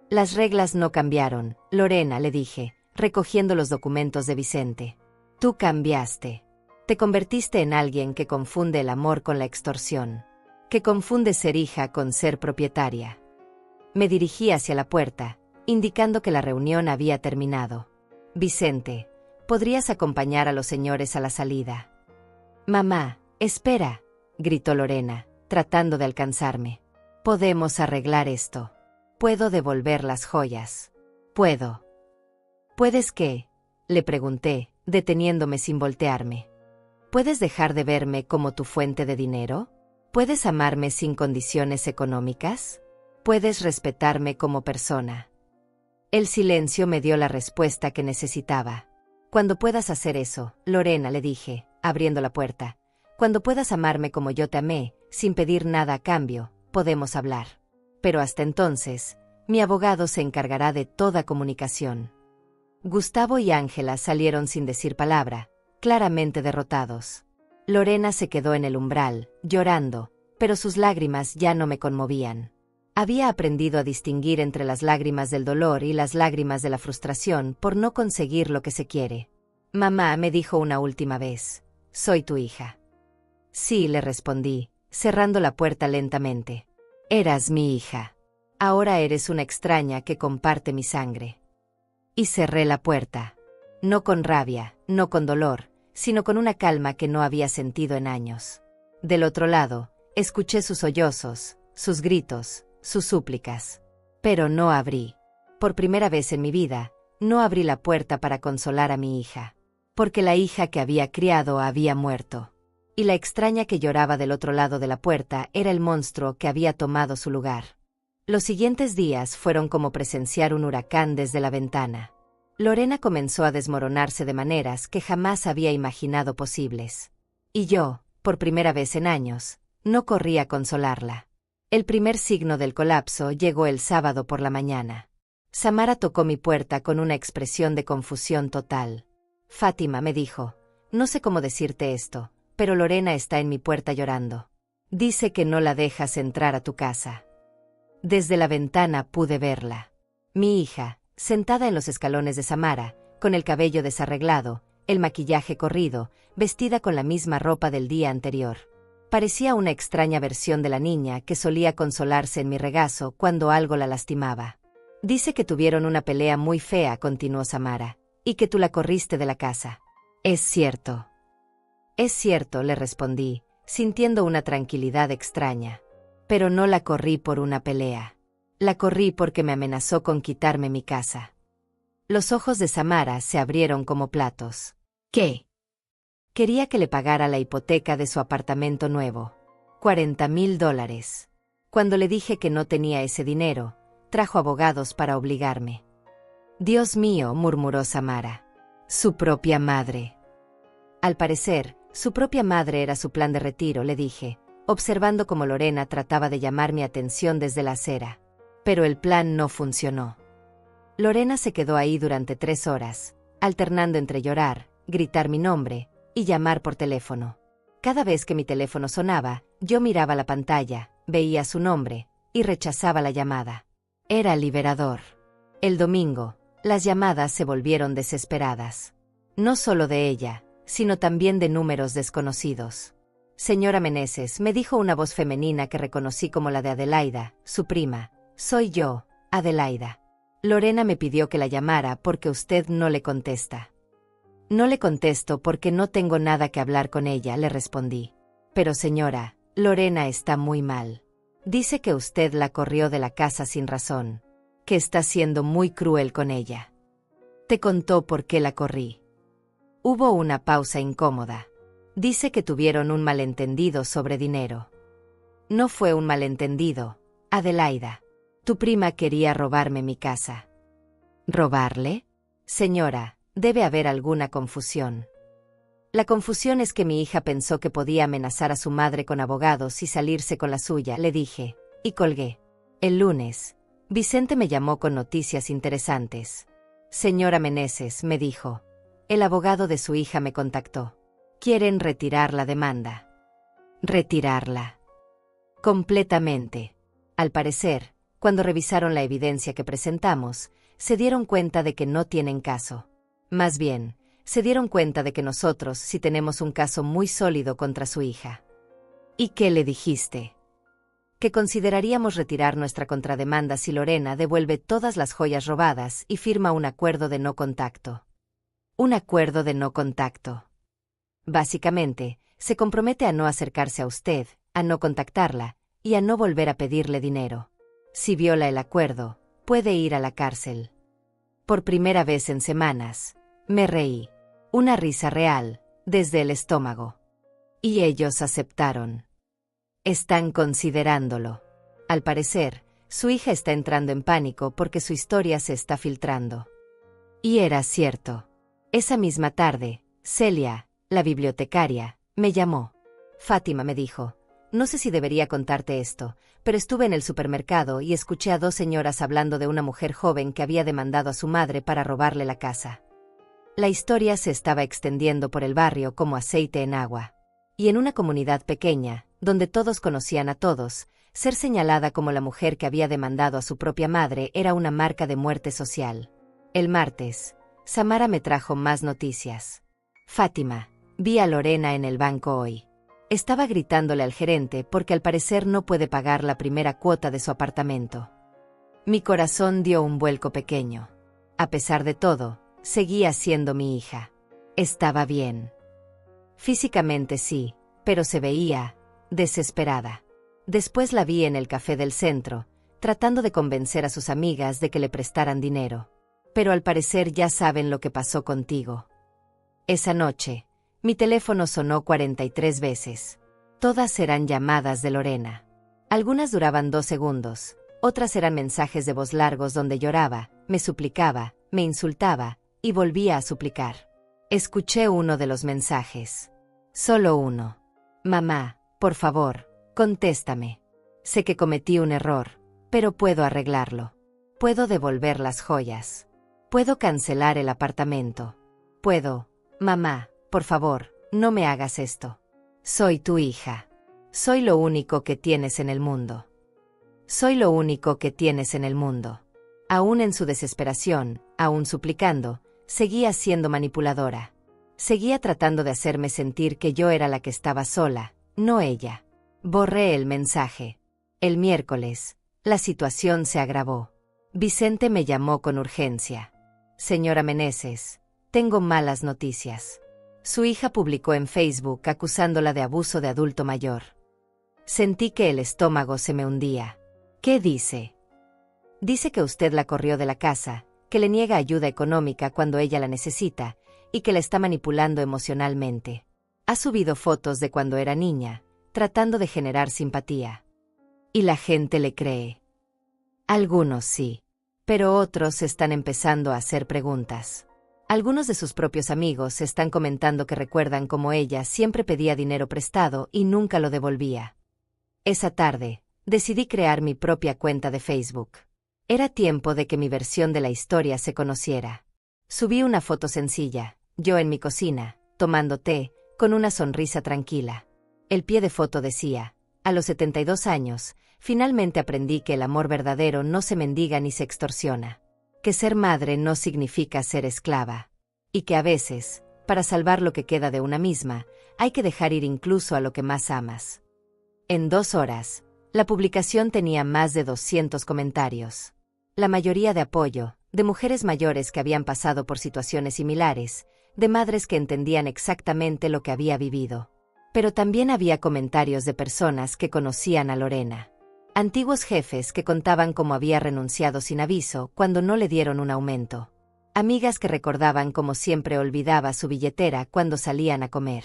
S1: Las reglas no cambiaron, Lorena, le dije, recogiendo los documentos de Vicente. Tú cambiaste. Te convertiste en alguien que confunde el amor con la extorsión. Que confunde ser hija con ser propietaria. Me dirigí hacia la puerta, indicando que la reunión había terminado. Vicente, ¿podrías acompañar a los señores a la salida? Mamá, espera, gritó Lorena, tratando de alcanzarme. Podemos arreglar esto. Puedo devolver las joyas. Puedo. ¿Puedes qué?, le pregunté, deteniéndome sin voltearme. ¿Puedes dejar de verme como tu fuente de dinero? ¿Puedes amarme sin condiciones económicas? ¿Puedes respetarme como persona? El silencio me dio la respuesta que necesitaba. Cuando puedas hacer eso, Lorena, le dije, abriendo la puerta. Cuando puedas amarme como yo te amé, sin pedir nada a cambio, podemos hablar. Pero hasta entonces, mi abogado se encargará de toda comunicación. Gustavo y Ángela salieron sin decir palabra, claramente derrotados. Lorena se quedó en el umbral, llorando, pero sus lágrimas ya no me conmovían. Había aprendido a distinguir entre las lágrimas del dolor y las lágrimas de la frustración por no conseguir lo que se quiere. Mamá, me dijo una última vez, soy tu hija. Sí, le respondí, cerrando la puerta lentamente. Eras mi hija. Ahora eres una extraña que comparte mi sangre. Y cerré la puerta. No con rabia, no con dolor, sino con una calma que no había sentido en años. Del otro lado, escuché sus sollozos, sus gritos, sus súplicas. Pero no abrí. Por primera vez en mi vida, no abrí la puerta para consolar a mi hija. Porque la hija que había criado había muerto. Y la extraña que lloraba del otro lado de la puerta era el monstruo que había tomado su lugar. Los siguientes días fueron como presenciar un huracán desde la ventana. Lorena comenzó a desmoronarse de maneras que jamás había imaginado posibles. Y yo, por primera vez en años, no corrí a consolarla. El primer signo del colapso llegó el sábado por la mañana. Samara tocó mi puerta con una expresión de confusión total. Fátima, me dijo, no sé cómo decirte esto, pero Lorena está en mi puerta llorando. Dice que no la dejas entrar a tu casa. Desde la ventana pude verla. Mi hija, sentada en los escalones de Samara, con el cabello desarreglado, el maquillaje corrido, vestida con la misma ropa del día anterior. Parecía una extraña versión de la niña que solía consolarse en mi regazo cuando algo la lastimaba. Dice que tuvieron una pelea muy fea, continuó Samara, y que tú la corriste de la casa. Es cierto. Es cierto, le respondí, sintiendo una tranquilidad extraña. Pero no la corrí por una pelea. La corrí porque me amenazó con quitarme mi casa. Los ojos de Samara se abrieron como platos.
S2: ¿Qué?
S1: Quería que le pagara la hipoteca de su apartamento nuevo. $40,000. Cuando le dije que no tenía ese dinero, trajo abogados para obligarme. Dios mío, murmuró Samara. Su propia madre. Al parecer, su propia madre era su plan de retiro, le dije, observando cómo Lorena trataba de llamar mi atención desde la acera. Pero el plan no funcionó. Lorena se quedó ahí durante 3 horas, alternando entre llorar, gritar mi nombre y llamar por teléfono. Cada vez que mi teléfono sonaba, yo miraba la pantalla, veía su nombre y rechazaba la llamada. Era liberador. El domingo, las llamadas se volvieron desesperadas. No solo de ella, sino también de números desconocidos. Señora Meneses, me dijo una voz femenina que reconocí como la de Adelaida, su prima. Soy yo, Adelaida. Lorena me pidió que la llamara porque usted no le contesta. No le contesto porque no tengo nada que hablar con ella, le respondí. Pero señora, Lorena está muy mal. Dice que usted la corrió de la casa sin razón, que está siendo muy cruel con ella. ¿Te contó por qué la corrí? Hubo una pausa incómoda. Dice que tuvieron un malentendido sobre dinero. No fue un malentendido, Adelaida. Tu prima quería robarme mi casa. ¿Robarle? Señora, debe haber alguna confusión. La confusión es que mi hija pensó que podía amenazar a su madre con abogados y salirse con la suya, le dije, y colgué. El lunes, Vicente me llamó con noticias interesantes. Señora Meneses, me dijo. El abogado de su hija me contactó. Quieren retirar la demanda. ¿Retirarla? Completamente. Al parecer, cuando revisaron la evidencia que presentamos, se dieron cuenta de que no tienen caso. Más bien, se dieron cuenta de que nosotros sí tenemos un caso muy sólido contra su hija. ¿Y qué le dijiste? Que consideraríamos retirar nuestra contrademanda si Lorena devuelve todas las joyas robadas y firma un acuerdo de no contacto. Un acuerdo de no contacto. Básicamente, se compromete a no acercarse a usted, a no contactarla, y a no volver a pedirle dinero. Si viola el acuerdo, puede ir a la cárcel. Por primera vez en semanas, me reí. Una risa real, desde el estómago. Y ellos aceptaron. Están considerándolo. Al parecer, su hija está entrando en pánico porque su historia se está filtrando. Y era cierto. Esa misma tarde, Celia, la bibliotecaria, me llamó. Fátima, me dijo, no sé si debería contarte esto, pero estuve en el supermercado y escuché a 2 señoras hablando de una mujer joven que había demandado a su madre para robarle la casa. La historia se estaba extendiendo por el barrio como aceite en agua. Y en una comunidad pequeña, donde todos conocían a todos, ser señalada como la mujer que había demandado a su propia madre era una marca de muerte social. El martes, Samara me trajo más noticias. Fátima, vi a Lorena en el banco hoy. Estaba gritándole al gerente porque al parecer no puede pagar la primera cuota de su apartamento. Mi corazón dio un vuelco pequeño. A pesar de todo, seguía siendo mi hija. Estaba bien. Físicamente sí, pero se veía desesperada. Después la vi en el café del centro, tratando de convencer a sus amigas de que le prestaran dinero. Pero al parecer ya saben lo que pasó contigo. Esa noche, mi teléfono sonó 43 veces. Todas eran llamadas de Lorena. Algunas duraban 2 segundos, otras eran mensajes de voz largos donde lloraba, me suplicaba, me insultaba, y volvía a suplicar. Escuché uno de los mensajes. Solo uno. Mamá, por favor, contéstame. Sé que cometí un error, pero puedo arreglarlo. Puedo devolver las joyas. Puedo cancelar el apartamento. Puedo. Mamá, por favor, no me hagas esto. Soy tu hija. Soy lo único que tienes en el mundo. Soy lo único que tienes en el mundo. Aún en su desesperación, aún suplicando, seguía siendo manipuladora. Seguía tratando de hacerme sentir que yo era la que estaba sola, no ella. Borré el mensaje. El miércoles, la situación se agravó. Vicente me llamó con urgencia. Señora Meneses, tengo malas noticias. Su hija publicó en Facebook acusándola de abuso de adulto mayor. Sentí que el estómago se me hundía. ¿Qué dice? Dice que usted la corrió de la casa, que le niega ayuda económica cuando ella la necesita, y que la está manipulando emocionalmente. Ha subido fotos de cuando era niña, tratando de generar simpatía. Y la gente le cree. Algunos sí, pero otros están empezando a hacer preguntas. Algunos de sus propios amigos están comentando que recuerdan cómo ella siempre pedía dinero prestado y nunca lo devolvía. Esa tarde, decidí crear mi propia cuenta de Facebook. Era tiempo de que mi versión de la historia se conociera. Subí una foto sencilla, yo en mi cocina, tomando té, con una sonrisa tranquila. El pie de foto decía: a los 72 años, finalmente aprendí que el amor verdadero no se mendiga ni se extorsiona. Que ser madre no significa ser esclava. Y que a veces, para salvar lo que queda de una misma, hay que dejar ir incluso a lo que más amas. En 2 horas, la publicación tenía más de 200 comentarios. La mayoría de apoyo, de mujeres mayores que habían pasado por situaciones similares, de madres que entendían exactamente lo que había vivido. Pero también había comentarios de personas que conocían a Lorena. Antiguos jefes que contaban cómo había renunciado sin aviso cuando no le dieron un aumento. Amigas que recordaban cómo siempre olvidaba su billetera cuando salían a comer.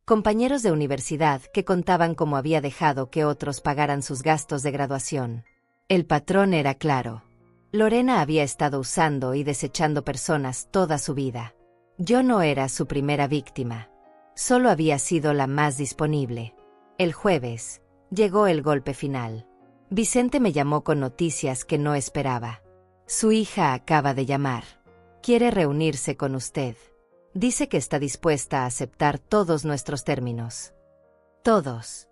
S1: Compañeros de universidad que contaban cómo había dejado que otros pagaran sus gastos de graduación. El patrón era claro. Lorena había estado usando y desechando personas toda su vida. Yo no era su primera víctima. Solo había sido la más disponible. El jueves, llegó el golpe final. Vicente me llamó con noticias que no esperaba. Su hija acaba de llamar. Quiere reunirse con usted. Dice que está dispuesta a aceptar todos nuestros términos. Todos.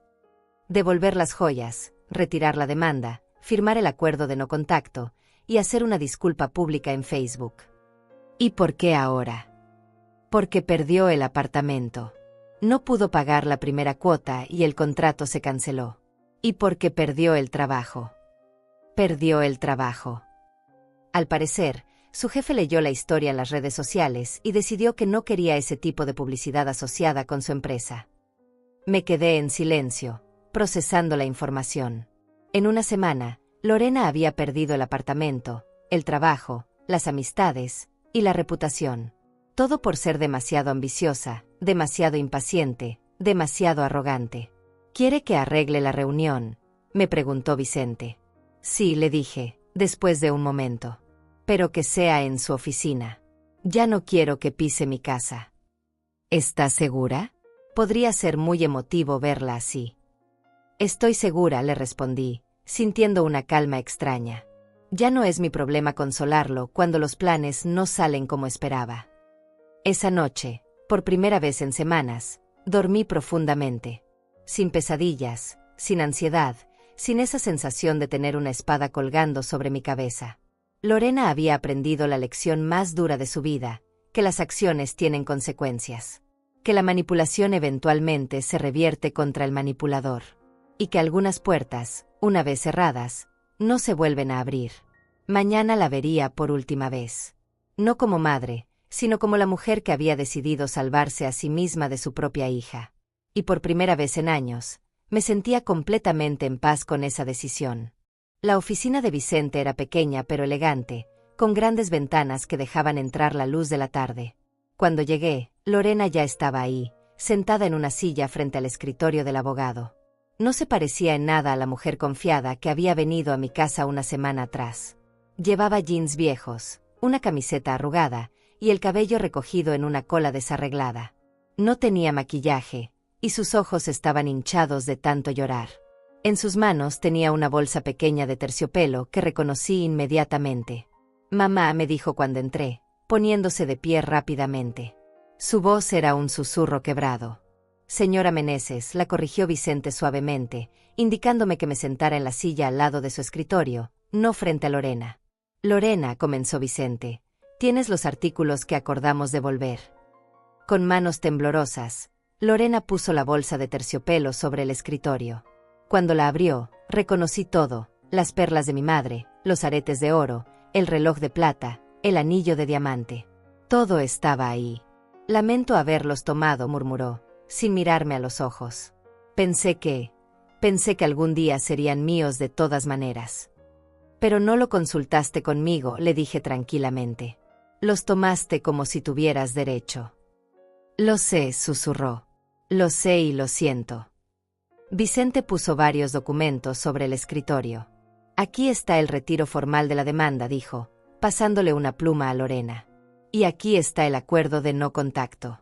S1: Devolver las joyas, retirar la demanda, firmar el acuerdo de no contacto y hacer una disculpa pública en Facebook. ¿Y por qué ahora? Porque perdió el apartamento. No pudo pagar la primera cuota y el contrato se canceló. Y porque perdió el trabajo. Perdió el trabajo. Al parecer, su jefe leyó la historia en las redes sociales y decidió que no quería ese tipo de publicidad asociada con su empresa. Me quedé en silencio, procesando la información. En una semana, Lorena había perdido el apartamento, el trabajo, las amistades y la reputación. Todo por ser demasiado ambiciosa, demasiado impaciente, demasiado arrogante. ¿Quiere que arregle la reunión?, me preguntó Vicente. Sí, le dije, después de un momento. Pero que sea en su oficina. Ya no quiero que pise mi casa. ¿Está segura? Podría ser muy emotivo verla así. Estoy segura, le respondí, sintiendo una calma extraña. Ya no es mi problema consolarlo cuando los planes no salen como esperaba. Esa noche, por primera vez en semanas, dormí profundamente. Sin pesadillas, sin ansiedad, sin esa sensación de tener una espada colgando sobre mi cabeza. Lorena había aprendido la lección más dura de su vida, que las acciones tienen consecuencias. Que la manipulación eventualmente se revierte contra el manipulador. Y que algunas puertas, una vez cerradas, no se vuelven a abrir. Mañana la vería por última vez. No como madre, sino como la mujer que había decidido salvarse a sí misma de su propia hija. Y por primera vez en años, me sentía completamente en paz con esa decisión. La oficina de Vicente era pequeña pero elegante, con grandes ventanas que dejaban entrar la luz de la tarde. Cuando llegué, Lorena ya estaba ahí, sentada en una silla frente al escritorio del abogado. No se parecía en nada a la mujer confiada que había venido a mi casa una semana atrás. Llevaba jeans viejos, una camiseta arrugada y el cabello recogido en una cola desarreglada. No tenía maquillaje, y sus ojos estaban hinchados de tanto llorar. En sus manos tenía una bolsa pequeña de terciopelo que reconocí inmediatamente. Mamá, me dijo cuando entré, poniéndose de pie rápidamente. Su voz era un susurro quebrado. Señora Meneses, la corrigió Vicente suavemente, indicándome que me sentara en la silla al lado de su escritorio, no frente a Lorena. Lorena, comenzó Vicente, tienes los artículos que acordamos devolver. Con manos temblorosas, Lorena puso la bolsa de terciopelo sobre el escritorio. Cuando la abrió, reconocí todo, las perlas de mi madre, los aretes de oro, el reloj de plata, el anillo de diamante. Todo estaba ahí. Lamento haberlos tomado, murmuró, sin mirarme a los ojos. Pensé que algún día serían míos de todas maneras. Pero no lo consultaste conmigo, le dije tranquilamente. Los tomaste como si tuvieras derecho. Lo sé, susurró. Lo sé y lo siento. Vicente puso varios documentos sobre el escritorio. Aquí está el retiro formal de la demanda, dijo, pasándole una pluma a Lorena. Y aquí está el acuerdo de no contacto.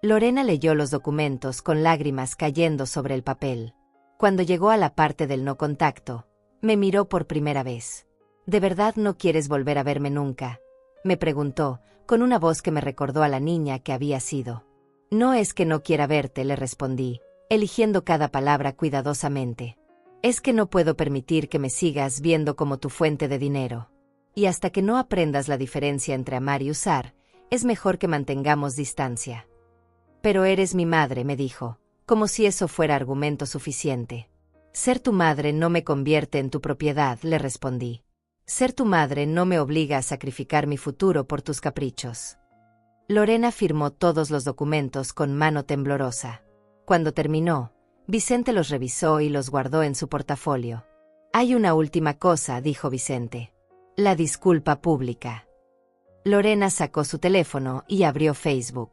S1: Lorena leyó los documentos con lágrimas cayendo sobre el papel. Cuando llegó a la parte del no contacto, me miró por primera vez. ¿De verdad no quieres volver a verme nunca?, me preguntó, con una voz que me recordó a la niña que había sido. No es que no quiera verte, le respondí, eligiendo cada palabra cuidadosamente. Es que no puedo permitir que me sigas viendo como tu fuente de dinero. Y hasta que no aprendas la diferencia entre amar y usar, es mejor que mantengamos distancia. Pero eres mi madre, me dijo, como si eso fuera argumento suficiente. Ser tu madre no me convierte en tu propiedad, le respondí. Ser tu madre no me obliga a sacrificar mi futuro por tus caprichos. Lorena firmó todos los documentos con mano temblorosa. Cuando terminó, Vicente los revisó y los guardó en su portafolio. Hay una última cosa, dijo Vicente. La disculpa pública. Lorena sacó su teléfono y abrió Facebook.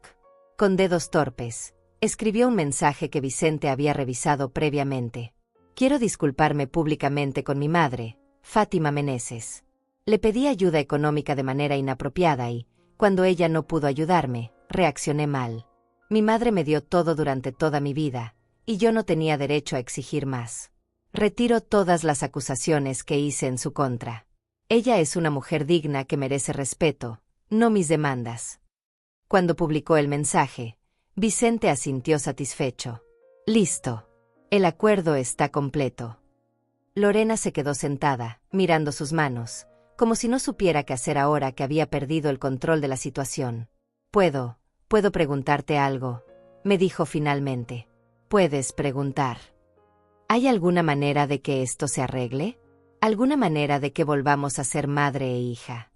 S1: Con dedos torpes, escribió un mensaje que Vicente había revisado previamente. Quiero disculparme públicamente con mi madre, Fátima Meneses. Le pedí ayuda económica de manera inapropiada y, cuando ella no pudo ayudarme, reaccioné mal. Mi madre me dio todo durante toda mi vida, y yo no tenía derecho a exigir más. Retiro todas las acusaciones que hice en su contra. Ella es una mujer digna que merece respeto, no mis demandas. Cuando publicó el mensaje, Vicente asintió satisfecho. Listo. El acuerdo está completo. Lorena se quedó sentada, mirando sus manos, como si no supiera qué hacer ahora que había perdido el control de la situación. ¿Puedo preguntarte algo?, me dijo finalmente. Puedes preguntar. ¿Hay alguna manera de que esto se arregle? ¿Alguna manera de que volvamos a ser madre e hija?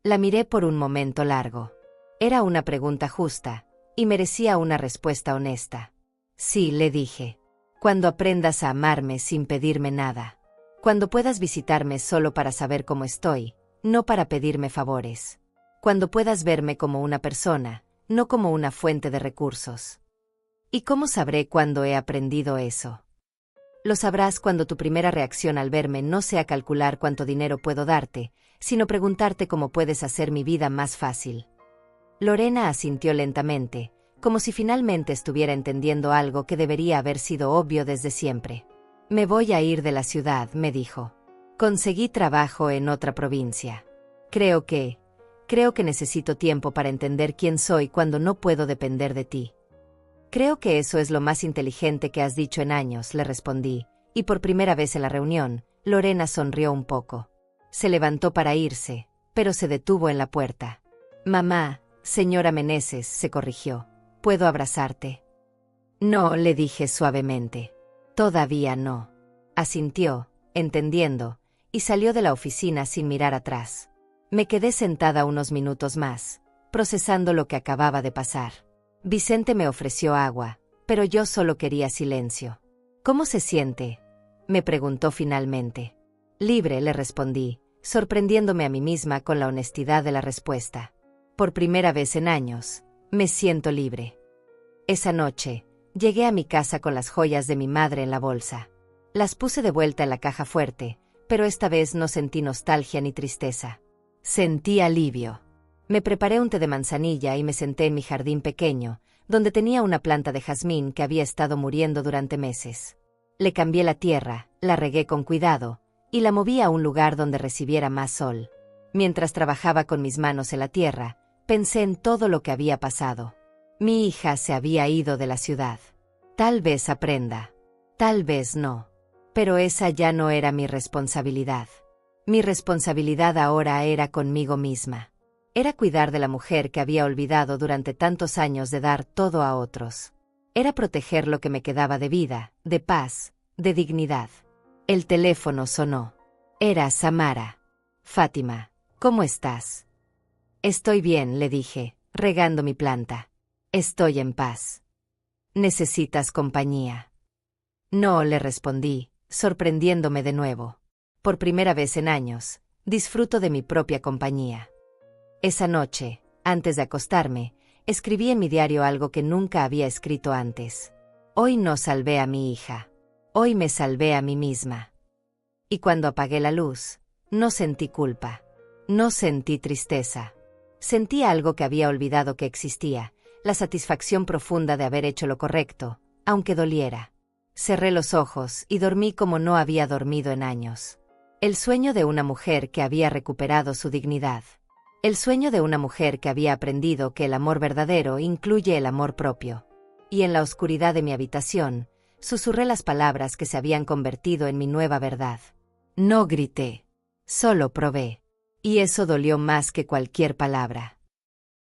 S1: La miré por un momento largo. Era una pregunta justa, y merecía una respuesta honesta. Sí, le dije. Cuando aprendas a amarme sin pedirme nada. Cuando puedas visitarme solo para saber cómo estoy, no para pedirme favores. Cuando puedas verme como una persona, no como una fuente de recursos. ¿Y cómo sabré cuándo he aprendido eso? Lo sabrás cuando tu primera reacción al verme no sea calcular cuánto dinero puedo darte, sino preguntarte cómo puedes hacer mi vida más fácil. Lorena asintió lentamente, como si finalmente estuviera entendiendo algo que debería haber sido obvio desde siempre. Me voy a ir de la ciudad, me dijo. Conseguí trabajo en otra provincia. Creo que necesito tiempo para entender quién soy cuando no puedo depender de ti. Creo que eso es lo más inteligente que has dicho en años, le respondí, y por primera vez en la reunión, Lorena sonrió un poco. Se levantó para irse, pero se detuvo en la puerta. Mamá, señora Meneses, se corrigió. ¿Puedo abrazarte? No, le dije suavemente. Todavía no. Asintió, entendiendo, y salió de la oficina sin mirar atrás. Me quedé sentada unos minutos más, procesando lo que acababa de pasar. Vicente me ofreció agua, pero yo solo quería silencio. ¿Cómo se siente?, me preguntó finalmente. Libre, le respondí, sorprendiéndome a mí misma con la honestidad de la respuesta. Por primera vez en años, me siento libre. Esa noche, llegué a mi casa con las joyas de mi madre en la bolsa. Las puse de vuelta en la caja fuerte, pero esta vez no sentí nostalgia ni tristeza. Sentí alivio. Me preparé un té de manzanilla y me senté en mi jardín pequeño, donde tenía una planta de jazmín que había estado muriendo durante meses. Le cambié la tierra, la regué con cuidado, y la moví a un lugar donde recibiera más sol. Mientras trabajaba con mis manos en la tierra, pensé en todo lo que había pasado. Mi hija se había ido de la ciudad. Tal vez aprenda. Tal vez no. Pero esa ya no era mi responsabilidad. Mi responsabilidad ahora era conmigo misma. Era cuidar de la mujer que había olvidado durante tantos años de dar todo a otros. Era proteger lo que me quedaba de vida, de paz, de dignidad. El teléfono sonó. Era Samara. Fátima, ¿cómo estás? Estoy bien, le dije, regando mi planta. Estoy en paz. ¿Necesitas compañía? No, le respondí, sorprendiéndome de nuevo. Por primera vez en años, disfruto de mi propia compañía. Esa noche, antes de acostarme, escribí en mi diario algo que nunca había escrito antes. Hoy no salvé a mi hija. Hoy me salvé a mí misma. Y cuando apagué la luz, no sentí culpa. No sentí tristeza. Sentí algo que había olvidado que existía, la satisfacción profunda de haber hecho lo correcto, aunque doliera. Cerré los ojos y dormí como no había dormido en años. El sueño de una mujer que había recuperado su dignidad. El sueño de una mujer que había aprendido que el amor verdadero incluye el amor propio. Y en la oscuridad de mi habitación, susurré las palabras que se habían convertido en mi nueva verdad. No grité. Solo probé. Y eso dolió más que cualquier palabra.